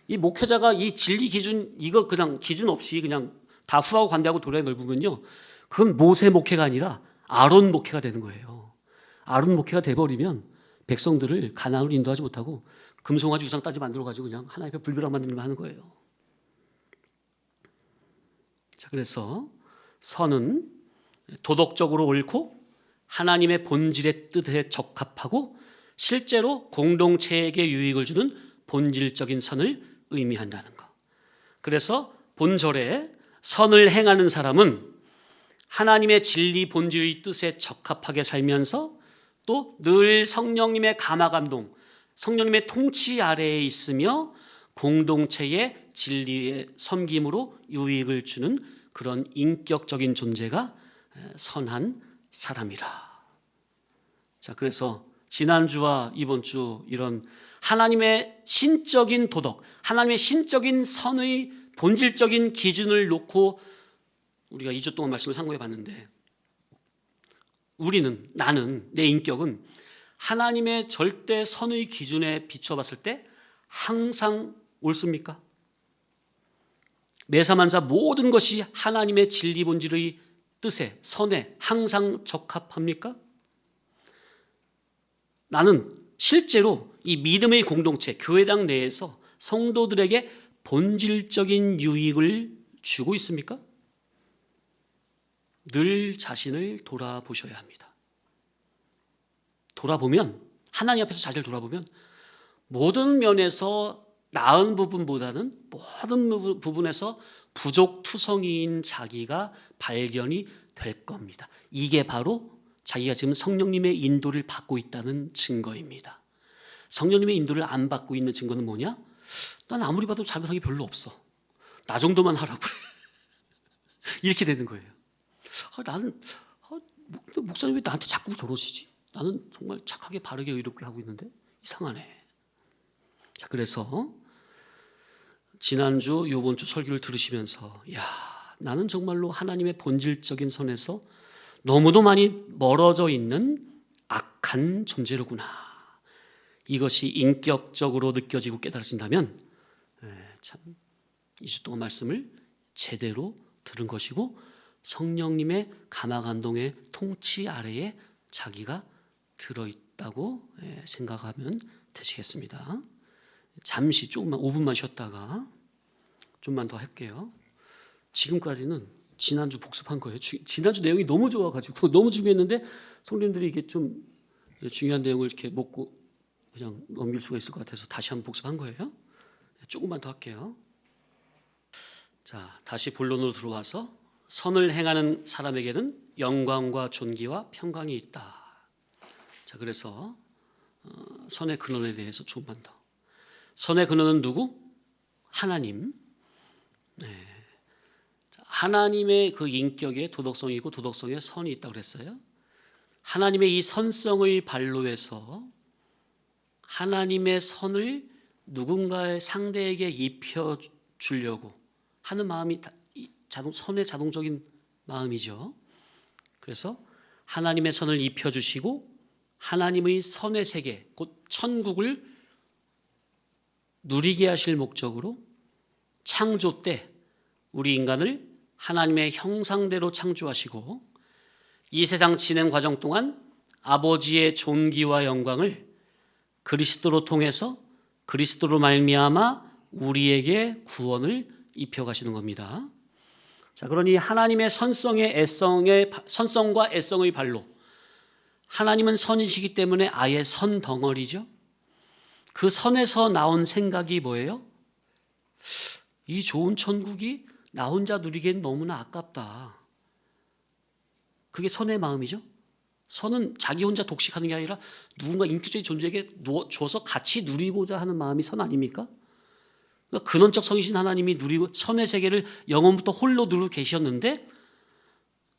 이 목회자가 이 진리 기준 이거 그냥 기준 없이 그냥 다 후하고 관대하고 도량이 넓은 건요. 그건 모세 목회가 아니라 아론 목회가 되는 거예요. 아론 목회가 돼버리면 백성들을 가나안으로 인도하지 못하고 금송아지 우상따지 만들어가지고 그냥 하나님 앞에 불벼락 만들면 하는 거예요. 자, 그래서 선은 도덕적으로 옳고 하나님의 본질의 뜻에 적합하고 실제로 공동체에게 유익을 주는 본질적인 선을 의미한다는 것. 그래서 본절에 선을 행하는 사람은 하나님의 진리 본질의 뜻에 적합하게 살면서 또 늘 성령님의 감화감동, 성령님의 통치 아래에 있으며 공동체의 진리의 섬김으로 유익을 주는 그런 인격적인 존재가 선한 사람이라. 자, 그래서 지난주와 이번 주 이런 하나님의 신적인 도덕, 하나님의 신적인 선의 본질적인 기준을 놓고 우리가 2주 동안 말씀을 상고해 봤는데 나는 내 인격은 하나님의 절대 선의 기준에 비춰봤을 때 항상 옳습니까? 매사만사 모든 것이 하나님의 진리 본질의 뜻에 선에 항상 적합합니까? 나는 실제로 이 믿음의 공동체 교회당 내에서 성도들에게 본질적인 유익을 주고 있습니까? 늘 자신을 돌아보셔야 합니다. 돌아보면 하나님 앞에서 자신을 돌아보면 모든 면에서 나은 부분보다는 모든 부분에서 부족투성이인 자기가 발견이 될 겁니다. 이게 바로 자기가 지금 성령님의 인도를 받고 있다는 증거입니다. 성령님의 인도를 안 받고 있는 증거는 뭐냐? 난 아무리 봐도 잘못한 게 별로 없어. 나 정도만 하라고 그래. 이렇게 되는 거예요. 나는 목사님 왜 나한테 자꾸 저러시지? 나는 정말 착하게 바르게 의롭게 하고 있는데 이상하네. 자, 그래서 지난주 이번 주 설교를 들으시면서 나는 정말로 하나님의 본질적인 선에서 너무도 많이 멀어져 있는 악한 존재로구나. 이것이 인격적으로 느껴지고 깨달아진다면 참 2주 동안 말씀을 제대로 들은 것이고 성령님의 감화감동의 통치 아래에 자기가 들어있다고 생각하면 되시겠습니다. 잠시 조금만 5분만 쉬었다가 좀만 더 할게요. 지금까지는 지난주 복습한 거예요. 지난주 내용이 너무 좋아가지고 너무 중요했는데 성도님들이 이게 좀 중요한 내용을 이렇게 먹고 그냥 넘길 수가 있을 것 같아서 다시 한번 복습한 거예요. 조금만 더 할게요. 자, 다시 본론으로 들어와서 선을 행하는 사람에게는 영광과 존귀와 평강이 있다. 자, 그래서 선의 근원에 대해서 조금만 더. 선의 근원은 누구? 하나님. 하나님의 그 인격에 도덕성이 있고 도덕성에 선이 있다고 그랬어요. 하나님의 이 선성의 반로에서 하나님의 선을 누군가의 상대에게 입혀주려고 하는 마음이 선의 자동적인 마음이죠. 그래서 하나님의 선을 입혀주시고 하나님의 선의 세계, 곧 천국을 누리게 하실 목적으로 창조 때 우리 인간을 하나님의 형상대로 창조하시고 이 세상 진행 과정 동안 아버지의 존귀와 영광을 그리스도로 통해서 그리스도로 말미암아 우리에게 구원을 입혀가시는 겁니다. 자, 그러니 하나님의 선성과 애성의 발로 하나님은 선이시기 때문에 아예 선 덩어리죠. 그 선에서 나온 생각이 뭐예요? 이 좋은 천국이 나 혼자 누리기엔 너무나 아깝다. 그게 선의 마음이죠. 선은 자기 혼자 독식하는 게 아니라 누군가 인격적인 존재에게 줘서 같이 누리고자 하는 마음이 선 아닙니까? 그러니까 근원적 성이신 하나님이 누리고 선의 세계를 영원부터 홀로 누리고 계셨는데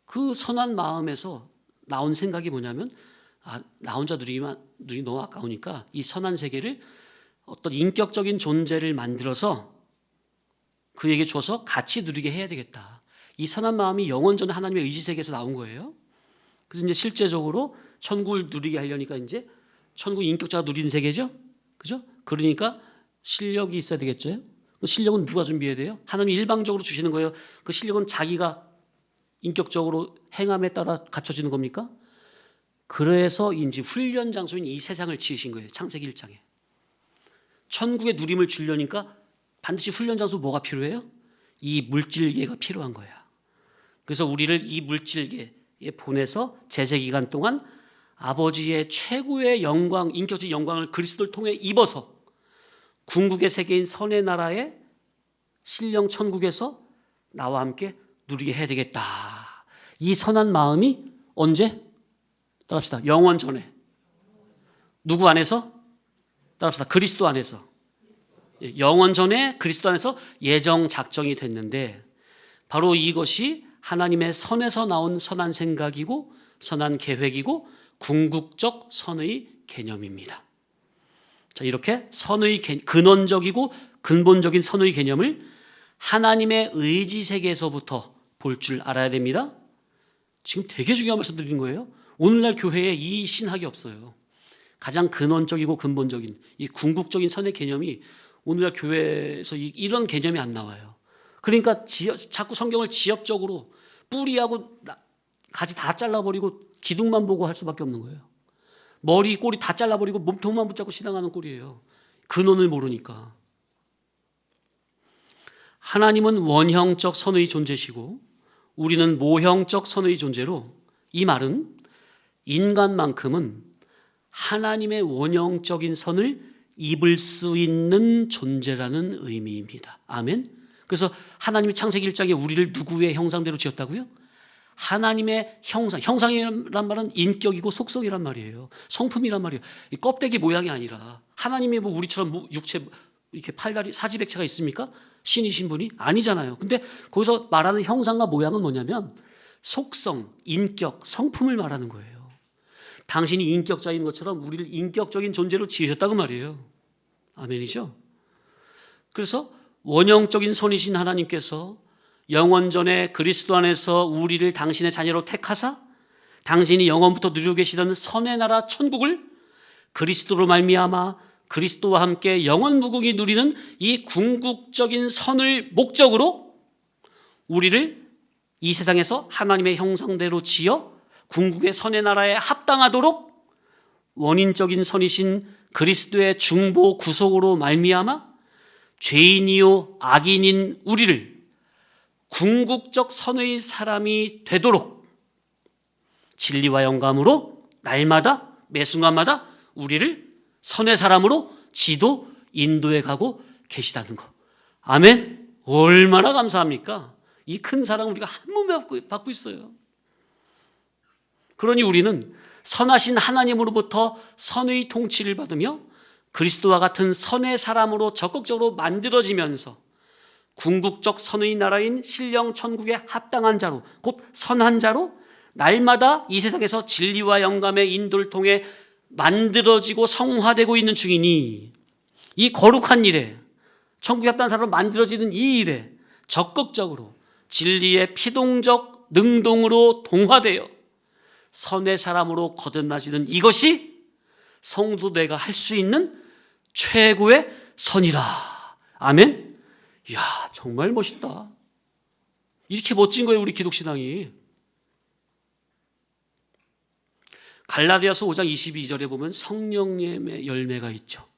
그 선한 마음에서 나온 생각이 뭐냐면 나 혼자 누리기 너무 아까우니까 이 선한 세계를 어떤 인격적인 존재를 만들어서 그에게 줘서 같이 누리게 해야 되겠다. 이 선한 마음이 영원전에 하나님의 의지세계에서 나온 거예요. 그래서 이제 실제적으로 천국을 누리게 하려니까 이제 천국 인격자가 누리는 세계죠. 그죠? 그러니까 실력이 있어야 되겠죠. 그 실력은 누가 준비해야 돼요? 하나님이 일방적으로 주시는 거예요. 그 실력은 자기가 인격적으로 행함에 따라 갖춰지는 겁니까? 그래서 이제 훈련 장소인 이 세상을 지으신 거예요. 창세기 1장에. 천국의 누림을 주려니까 반드시 훈련 장소 뭐가 필요해요? 이 물질계가 필요한 거야. 그래서 우리를 이 물질계에 보내서 제세 기간 동안 아버지의 최고의 영광, 인격적 영광을 그리스도를 통해 입어서 궁극의 세계인 선의 나라의 신령 천국에서 나와 함께 누리게 해야 되겠다. 이 선한 마음이 언제? 따라합시다. 영원 전에. 누구 안에서? 따라합시다. 그리스도 안에서. 영원 전에 그리스도 안에서 예정 작정이 됐는데 바로 이것이 하나님의 선에서 나온 선한 생각이고 선한 계획이고 궁극적 선의 개념입니다. 자, 이렇게 선의 근원적이고 근본적인 선의 개념을 하나님의 의지 세계에서부터 볼 줄 알아야 됩니다. 지금 되게 중요한 말씀 드리는 거예요. 오늘날 교회에 이 신학이 없어요. 가장 근원적이고 근본적인 이 궁극적인 선의 개념이 오늘날 교회에서 이런 개념이 안 나와요. 그러니까 자꾸 성경을 지엽적으로 뿌리하고 가지 다 잘라버리고 기둥만 보고 할 수밖에 없는 거예요. 머리, 꼬리 다 잘라버리고 몸통만 붙잡고 신앙하는 꼴이에요. 근원을 모르니까. 하나님은 원형적 선의 존재시고 우리는 모형적 선의 존재로 이 말은 인간만큼은 하나님의 원형적인 선을 입을 수 있는 존재라는 의미입니다. 아멘. 그래서 하나님이 창세기 1장에 우리를 누구의 형상대로 지었다고요? 하나님의 형상, 형상이란 말은 인격이고 속성이란 말이에요. 성품이란 말이에요. 이 껍데기 모양이 아니라 하나님이 뭐 우리처럼 육체 이렇게 팔다리 사지백체가 있습니까? 신이신 분이 아니잖아요. 근데 거기서 말하는 형상과 모양은 뭐냐면 속성, 인격, 성품을 말하는 거예요. 당신이 인격자인 것처럼 우리를 인격적인 존재로 지으셨다고 말이에요. 아멘이죠? 그래서 원형적인 선이신 하나님께서 영원전에 그리스도 안에서 우리를 당신의 자녀로 택하사 당신이 영원부터 누리고 계시던 선의 나라 천국을 그리스도로 말미암아 그리스도와 함께 영원 무궁히 누리는 이 궁극적인 선을 목적으로 우리를 이 세상에서 하나님의 형상대로 지어 궁극의 선의 나라에 합당하도록 원인적인 선이신 그리스도의 중보 구속으로 말미암아 죄인이요 악인인 우리를 궁극적 선의 사람이 되도록 진리와 영감으로 날마다 매 순간마다 우리를 선의 사람으로 지도 인도해 가고 계시다는 거. 아멘. 얼마나 감사합니까? 이 큰 사랑을 우리가 한 몸에 받고 있어요. 그러니 우리는 선하신 하나님으로부터 선의 통치를 받으며 그리스도와 같은 선의 사람으로 적극적으로 만들어지면서 궁극적 선의 나라인 신령 천국에 합당한 자로, 곧 선한 자로 날마다 이 세상에서 진리와 영감의 인도를 통해 만들어지고 성화되고 있는 중이니 이 거룩한 일에, 천국에 합당한 사람으로 만들어지는 이 일에 적극적으로 진리의 피동적 능동으로 동화되어 선의 사람으로 거듭나지는 이것이 성도대가 할 수 있는 최고의 선이라. 아멘. 이야, 정말 멋있다. 이렇게 멋진 거예요, 우리 기독신앙이. 갈라디아서 5장 22절에 보면 성령님의 열매가 있죠.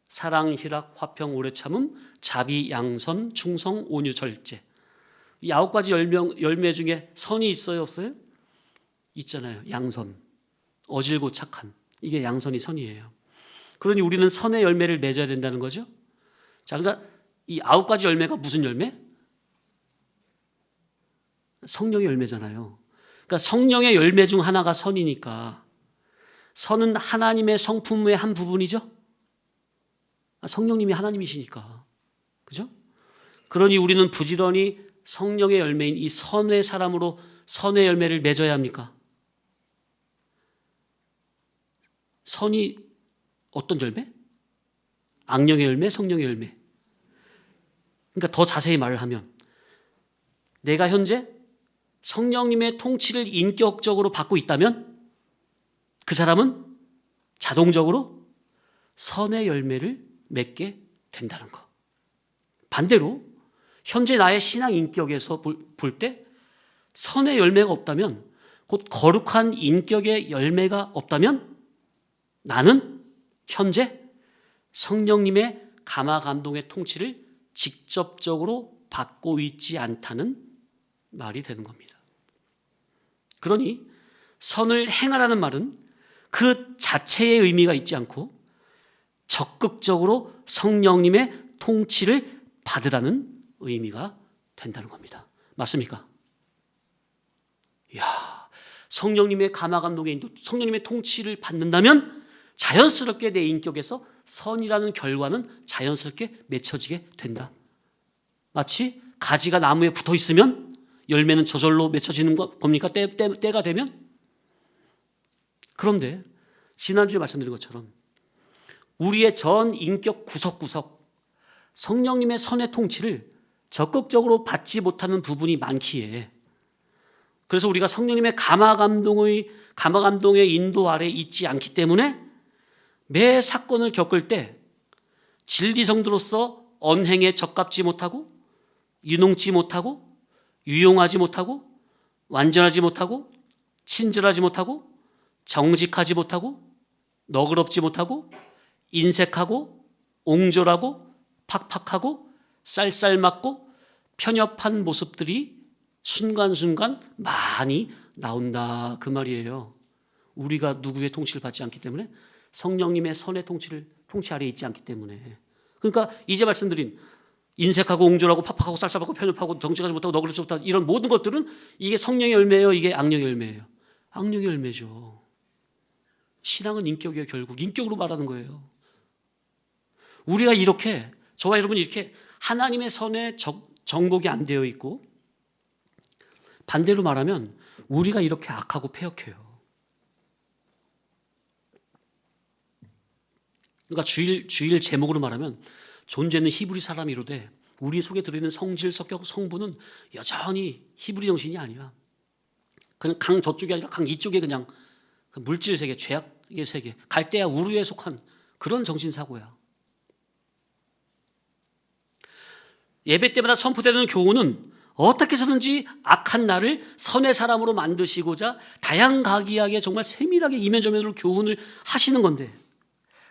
사랑, 희락, 화평, 오래 참음, 자비, 양선, 충성, 온유, 절제. 이 9가지 열매 중에 선이 있어요, 없어요? 있잖아요. 양선, 어질고 착한. 이게 양선이 선이에요. 그러니 우리는 선의 열매를 맺어야 된다는 거죠. 자, 그러니까 이 9가지 열매가 무슨 열매? 성령의 열매잖아요. 그러니까 성령의 열매 중 하나가 선이니까 선은 하나님의 성품의 한 부분이죠. 성령님이 하나님이시니까. 그죠? 그러니 우리는 부지런히 성령의 열매인 이 선의 사람으로 선의 열매를 맺어야 합니까? 선이 어떤 열매? 악령의 열매, 성령의 열매. 그러니까 더 자세히 말을 하면 내가 현재 성령님의 통치를 인격적으로 받고 있다면 그 사람은 자동적으로 선의 열매를 맺게 된다는 거. 반대로 현재 나의 신앙 인격에서 볼 때 선의 열매가 없다면, 곧 거룩한 인격의 열매가 없다면 나는 현재 성령님의 감화 감동의 통치를 직접적으로 받고 있지 않다는 말이 되는 겁니다. 그러니 선을 행하라는 말은 그 자체의 의미가 있지 않고 적극적으로 성령님의 통치를 받으라는 의미가 된다는 겁니다. 맞습니까? 이야, 성령님의 감화 감동의 인도, 성령님의 통치를 받는다면 자연스럽게 내 인격에서 선이라는 결과는 자연스럽게 맺혀지게 된다. 마치 가지가 나무에 붙어 있으면 열매는 저절로 맺혀지는 겁니까? 때가 되면? 그런데 지난주에 말씀드린 것처럼 우리의 전 인격 구석구석 성령님의 선의 통치를 적극적으로 받지 못하는 부분이 많기에, 그래서 우리가 성령님의 감화 감동의 인도 아래 있지 않기 때문에 매 사건을 겪을 때 진리 성도로서 언행에 적합지 못하고 유능치 못하고 유용하지 못하고 완전하지 못하고 친절하지 못하고 정직하지 못하고 너그럽지 못하고 인색하고 옹졸하고 팍팍하고 쌀쌀맞고 편협한 모습들이 순간순간 많이 나온다, 그 말이에요. 우리가 누구의 통치를 받지 않기 때문에, 성령님의 선의 통치 아래에 있지 않기 때문에. 그러니까 이제 말씀드린 인색하고 옹졸하고 팍팍하고 쌀쌀하고 편협하고 정직하지 못하고 너그럽지 못하고 이런 모든 것들은 이게 성령의 열매예요, 이게 악령의 열매예요? 악령의 열매죠. 신앙은 인격이에요. 결국 인격으로 말하는 거예요. 우리가 이렇게, 저와 여러분이 이렇게 하나님의 선에 정복이 안 되어 있고, 반대로 말하면 우리가 이렇게 악하고 패역해요. 그러니까 주일 제목으로 말하면 존재는 히브리 사람이로되 우리 속에 들어있는 성질, 성격, 성분은 여전히 히브리 정신이 아니야. 그냥 강 저쪽이 아니라 강 이쪽에 그냥 물질 세계, 죄악의 세계, 갈대아 우르에 속한 그런 정신사고야. 예배 때마다 선포되는 교훈은 어떻게 해서든지 악한 나를 선의 사람으로 만드시고자 다양가기하게 정말 세밀하게 이면저면으로 교훈을 하시는 건데,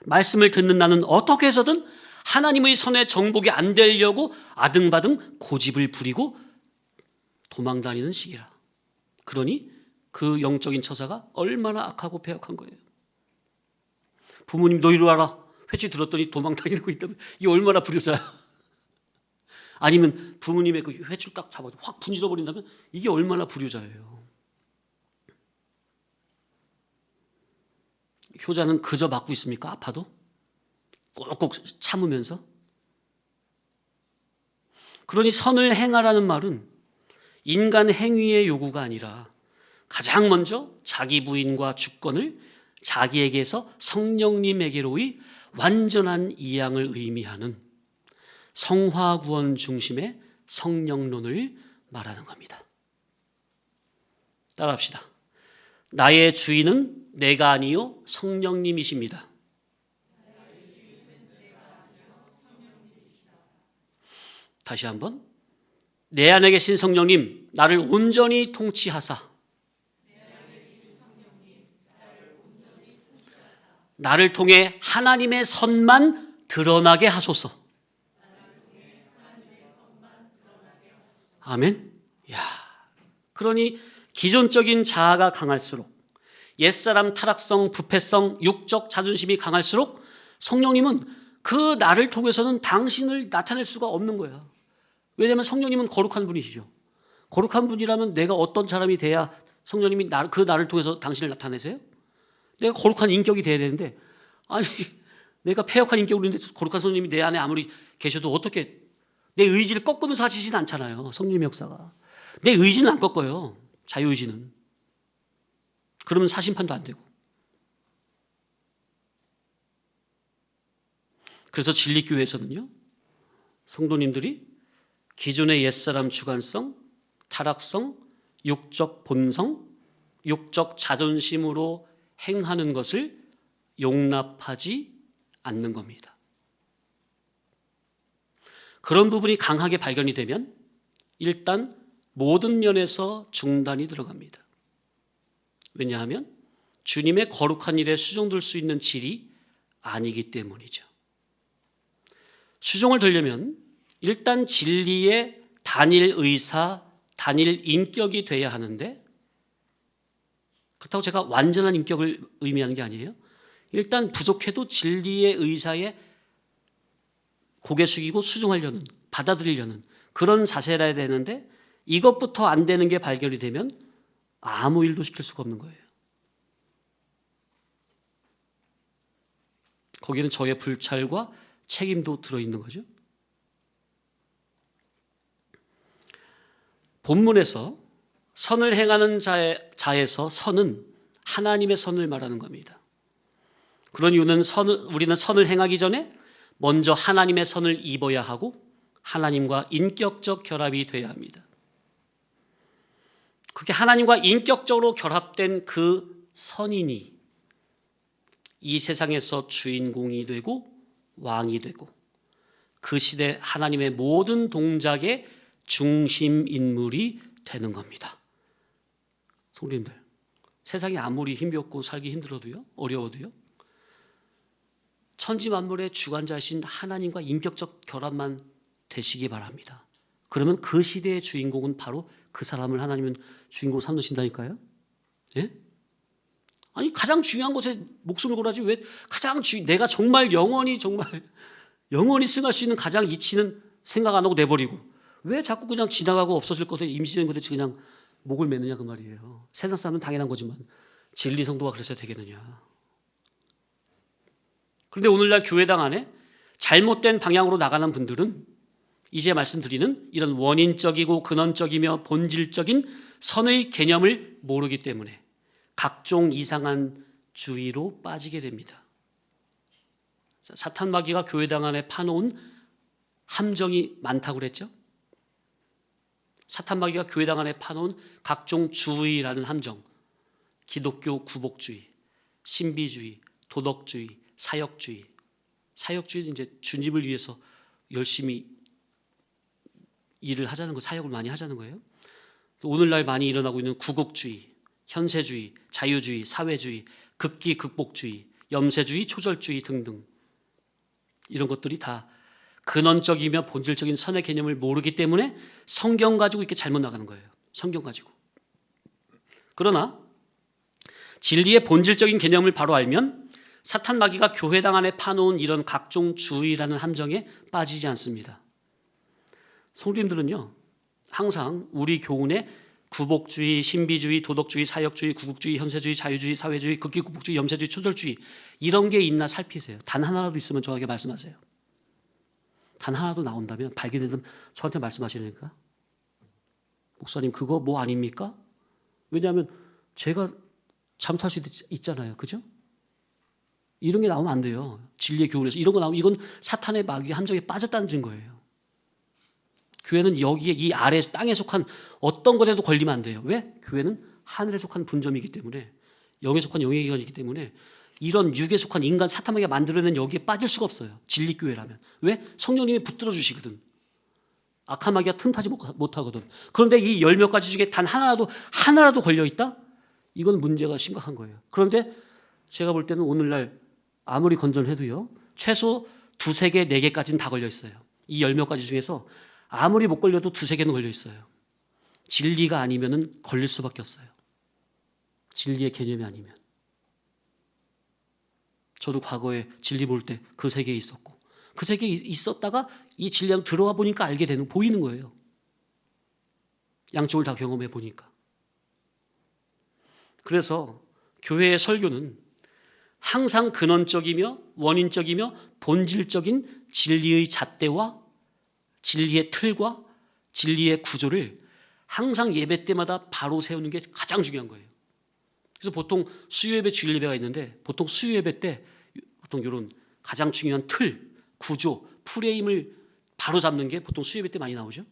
말씀을 듣는 나는 어떻게 해서든 하나님의 선에 정복이 안 되려고 아등바등 고집을 부리고 도망다니는 시기라. 그러니 그 영적인 처사가 얼마나 악하고 패역한 거예요. 부모님 너 이리 와라, 회치 들었더니 도망다니는 거 있다면 이게 얼마나 불효자야. 아니면 부모님의 그 회초를 딱 잡아서 확 분질러 버린다면 이게 얼마나 불효자예요. 효자는 그저 맞고 있습니까? 아파도? 꼭꼭 참으면서? 그러니 선을 행하라는 말은 인간 행위의 요구가 아니라 가장 먼저 자기 부인과 주권을 자기에게서 성령님에게로의 완전한 이양을 의미하는 성화구원 중심의 성령론을 말하는 겁니다. 따라합시다. 나의 주인은 내가 아니요 성령님이십니다. 다시 한번. 내 안에 계신 성령님, 나를 온전히 통치하사 나를 통해 하나님의 선만 드러나게 하소서. 아멘. 야, 그러니 기존적인 자아가 강할수록, 옛사람 타락성, 부패성, 육적 자존심이 강할수록 성령님은 그 나를 통해서는 당신을 나타낼 수가 없는 거야. 왜냐하면 성령님은 거룩한 분이시죠. 거룩한 분이라면 내가 어떤 사람이 돼야 성령님이 그 나를 통해서 당신을 나타내세요? 내가 거룩한 인격이 돼야 되는데, 아니 내가 패역한 인격으로 있는데 거룩한 성령님이 내 안에 아무리 계셔도 어떻게 내 의지를 꺾으면서 하시진 않잖아요. 성령의 역사가. 내 의지는 안 꺾어요. 자유의지는. 그러면 사심판도 안 되고. 그래서 진리교회에서는요, 성도님들이 기존의 옛사람 주관성, 타락성, 육적 본성, 육적 자존심으로 행하는 것을 용납하지 않는 겁니다. 그런 부분이 강하게 발견이 되면 일단 모든 면에서 중단이 들어갑니다. 왜냐하면 주님의 거룩한 일에 수종될 수 있는 질이 아니기 때문이죠. 수종을 들려면 일단 진리의 단일 의사, 단일 인격이 돼야 하는데, 그렇다고 제가 완전한 인격을 의미하는 게 아니에요. 일단 부족해도 진리의 의사에 고개 숙이고 수종하려는, 받아들이려는 그런 자세라 해야 되는데, 이것부터 안 되는 게 발견이 되면 아무 일도 시킬 수가 없는 거예요. 거기는 저의 불찰과 책임도 들어있는 거죠. 본문에서 선을 행하는 자에서 선은 하나님의 선을 말하는 겁니다. 그런 이유는 우리는 선을 행하기 전에 먼저 하나님의 선을 입어야 하고 하나님과 인격적 결합이 돼야 합니다. 그렇게 하나님과 인격적으로 결합된 그 선인이 이 세상에서 주인공이 되고 왕이 되고 그 시대 하나님의 모든 동작의 중심 인물이 되는 겁니다. 성도님들, 세상이 아무리 힘겹고 살기 힘들어도요, 어려워도요, 천지 만물의 주관자이신 하나님과 인격적 결합만 되시기 바랍니다. 그러면 그 시대의 주인공은 바로 그 사람을 하나님은 주인공으로 삼으신다니까요. 예? 아니 가장 중요한 것에 목숨을 걸어야지 왜 내가 정말 영원히 승할 수 있는 가장 이치는 생각 안 하고 내버리고 왜 자꾸 그냥 지나가고 없어질 것에 임시적인 것에 그냥 목을 매느냐 그 말이에요. 세상 사람은 당연한 거지만 진리 성도가 그랬어야 되겠느냐. 그런데 오늘날 교회당 안에 잘못된 방향으로 나가는 분들은 이제 말씀드리는 이런 원인적이고 근원적이며 본질적인 선의 개념을 모르기 때문에 각종 이상한 주의로 빠지게 됩니다. 사탄 마귀가 교회당 안에 파놓은 함정이 많다고 그랬죠. 사탄 마귀가 교회당 안에 파놓은 각종 주의라는 함정, 기독교 구복주의, 신비주의, 도덕주의, 사역주의. 사역주의는 이제 주님을 위해서 열심히 일을 하자는 거, 사역을 많이 하자는 거예요. 오늘날 많이 일어나고 있는 구국주의, 현세주의, 자유주의, 사회주의, 극기 극복주의, 염세주의, 초절주의 등등 이런 것들이 다 근원적이며 본질적인 선의 개념을 모르기 때문에 성경 가지고 이렇게 잘못 나가는 거예요. 성경 가지고. 그러나 진리의 본질적인 개념을 바로 알면 사탄 마귀가 교회당 안에 파놓은 이런 각종 주의라는 함정에 빠지지 않습니다. 성도님들은요, 항상 우리 교훈에 구복주의, 신비주의, 도덕주의, 사역주의, 구국주의, 현세주의, 자유주의, 사회주의, 극기 극복주의, 염세주의, 초절주의 이런 게 있나 살피세요. 단 하나라도 있으면 저에게 말씀하세요. 단 하나도 나온다면 발견되면 저한테 말씀하시라니까. 목사님 그거 뭐 아닙니까? 왜냐하면 제가 잘못할 수 있잖아요. 그죠? 이런 게 나오면 안 돼요. 진리의 교훈에서 이런 거 나오면 이건 사탄의 마귀의 함정에 빠졌다는 증거예요. 교회는 여기에 이 아래 땅에 속한 어떤 것에도 걸리면 안 돼요. 왜? 교회는 하늘에 속한 분점이기 때문에, 영에 속한 영의 기관이기 때문에 이런 육에 속한 인간 사탄에게 만들어낸 여기에 빠질 수가 없어요. 진리교회라면. 왜? 성령님이 붙들어 주시거든. 악한 마귀가 틈타지 못하거든. 그런데 이 10몇 가지 중에 단 하나라도 걸려있다? 이건 문제가 심각한 거예요. 그런데 제가 볼 때는 오늘날 아무리 건전해도요, 최소 2, 3개, 4개까지는 다 걸려있어요. 이 10몇 가지 중에서 아무리 못 걸려도 2, 3개는 걸려있어요. 진리가 아니면은 걸릴 수밖에 없어요. 진리의 개념이 아니면. 저도 과거에 진리 볼 때 그 세계에 있었고, 그 세계에 있었다가 이 진리로 들어와 보니까 보이는 거예요. 양쪽을 다 경험해 보니까. 그래서 교회의 설교는 항상 근원적이며 원인적이며 본질적인 진리의 잣대와 진리의 틀과 진리의 구조를 항상 예배 때마다 바로 세우는 게 가장 중요한 거예요. 그래서 보통 수요예배, 주일예배가 있는데, 보통 수요예배 때 보통 이런 가장 중요한 틀, 구조, 프레임을 바로 잡는 게 보통 수요예배 때 많이 나오죠.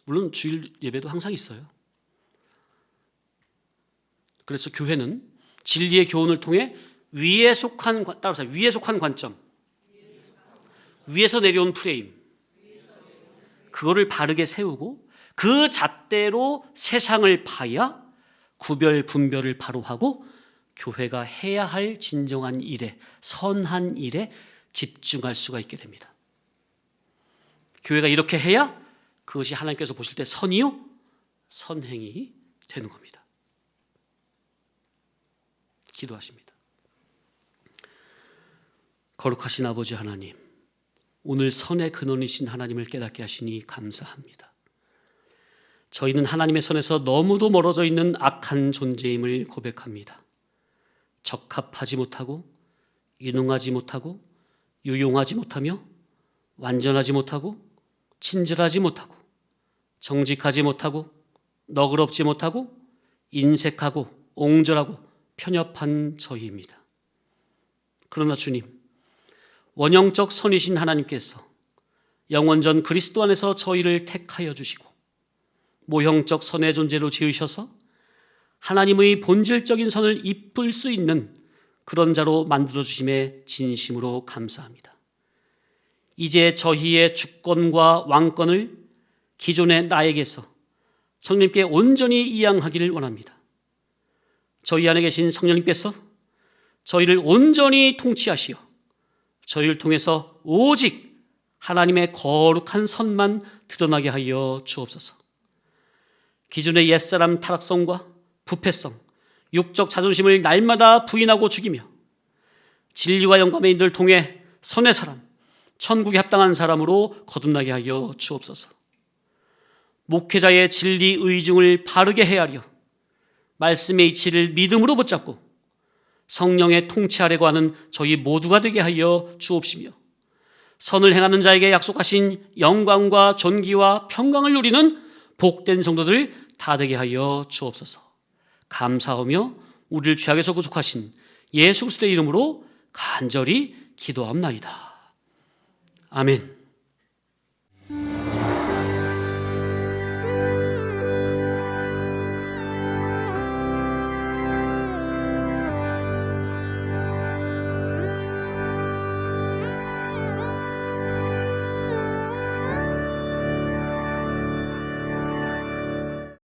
물론 주일 예배도 항상 있어요. 그래서 교회는 진리의 교훈을 통해 위에 속한 관점, 위에서 내려온 프레임, 그거를 바르게 세우고 그 잣대로 세상을 봐야 구별 분별을 바로 하고 교회가 해야 할 진정한 일에, 선한 일에 집중할 수가 있게 됩니다. 교회가 이렇게 해야 그것이 하나님께서 보실 때 선이요, 선행이 되는 겁니다. 기도하십니다. 거룩하신 아버지 하나님, 오늘 선의 근원이신 하나님을 깨닫게 하시니 감사합니다. 저희는 하나님의 선에서 너무도 멀어져 있는 악한 존재임을 고백합니다. 적합하지 못하고, 유능하지 못하고, 유용하지 못하며, 완전하지 못하고, 친절하지 못하고, 정직하지 못하고, 너그럽지 못하고, 인색하고, 옹졸하고, 편협한 저희입니다. 그러나 주님, 원형적 선이신 하나님께서 영원전 그리스도 안에서 저희를 택하여 주시고 모형적 선의 존재로 지으셔서 하나님의 본질적인 선을 입을 수 있는 그런 자로 만들어주심에 진심으로 감사합니다. 이제 저희의 주권과 왕권을 기존의 나에게서 성령님께 온전히 이양하기를 원합니다. 저희 안에 계신 성령님께서 저희를 온전히 통치하시어 저희를 통해서 오직 하나님의 거룩한 선만 드러나게 하여 주옵소서. 기존의 옛사람 타락성과 부패성, 육적 자존심을 날마다 부인하고 죽이며 진리와 영감의 인들을 통해 선의 사람, 천국에 합당한 사람으로 거듭나게 하여 주옵소서. 목회자의 진리 의중을 바르게 헤아려 말씀의 이치를 믿음으로 붙잡고 성령의 통치하려고 하는 저희 모두가 되게 하여 주옵시며 선을 행하는 자에게 약속하신 영광과 존귀와 평강을 누리는 복된 성도들 다 되게 하여 주옵소서. 감사하며 우리를 죄악에서 구속하신 예수 그리스도의 이름으로 간절히 기도합나이다. 아멘.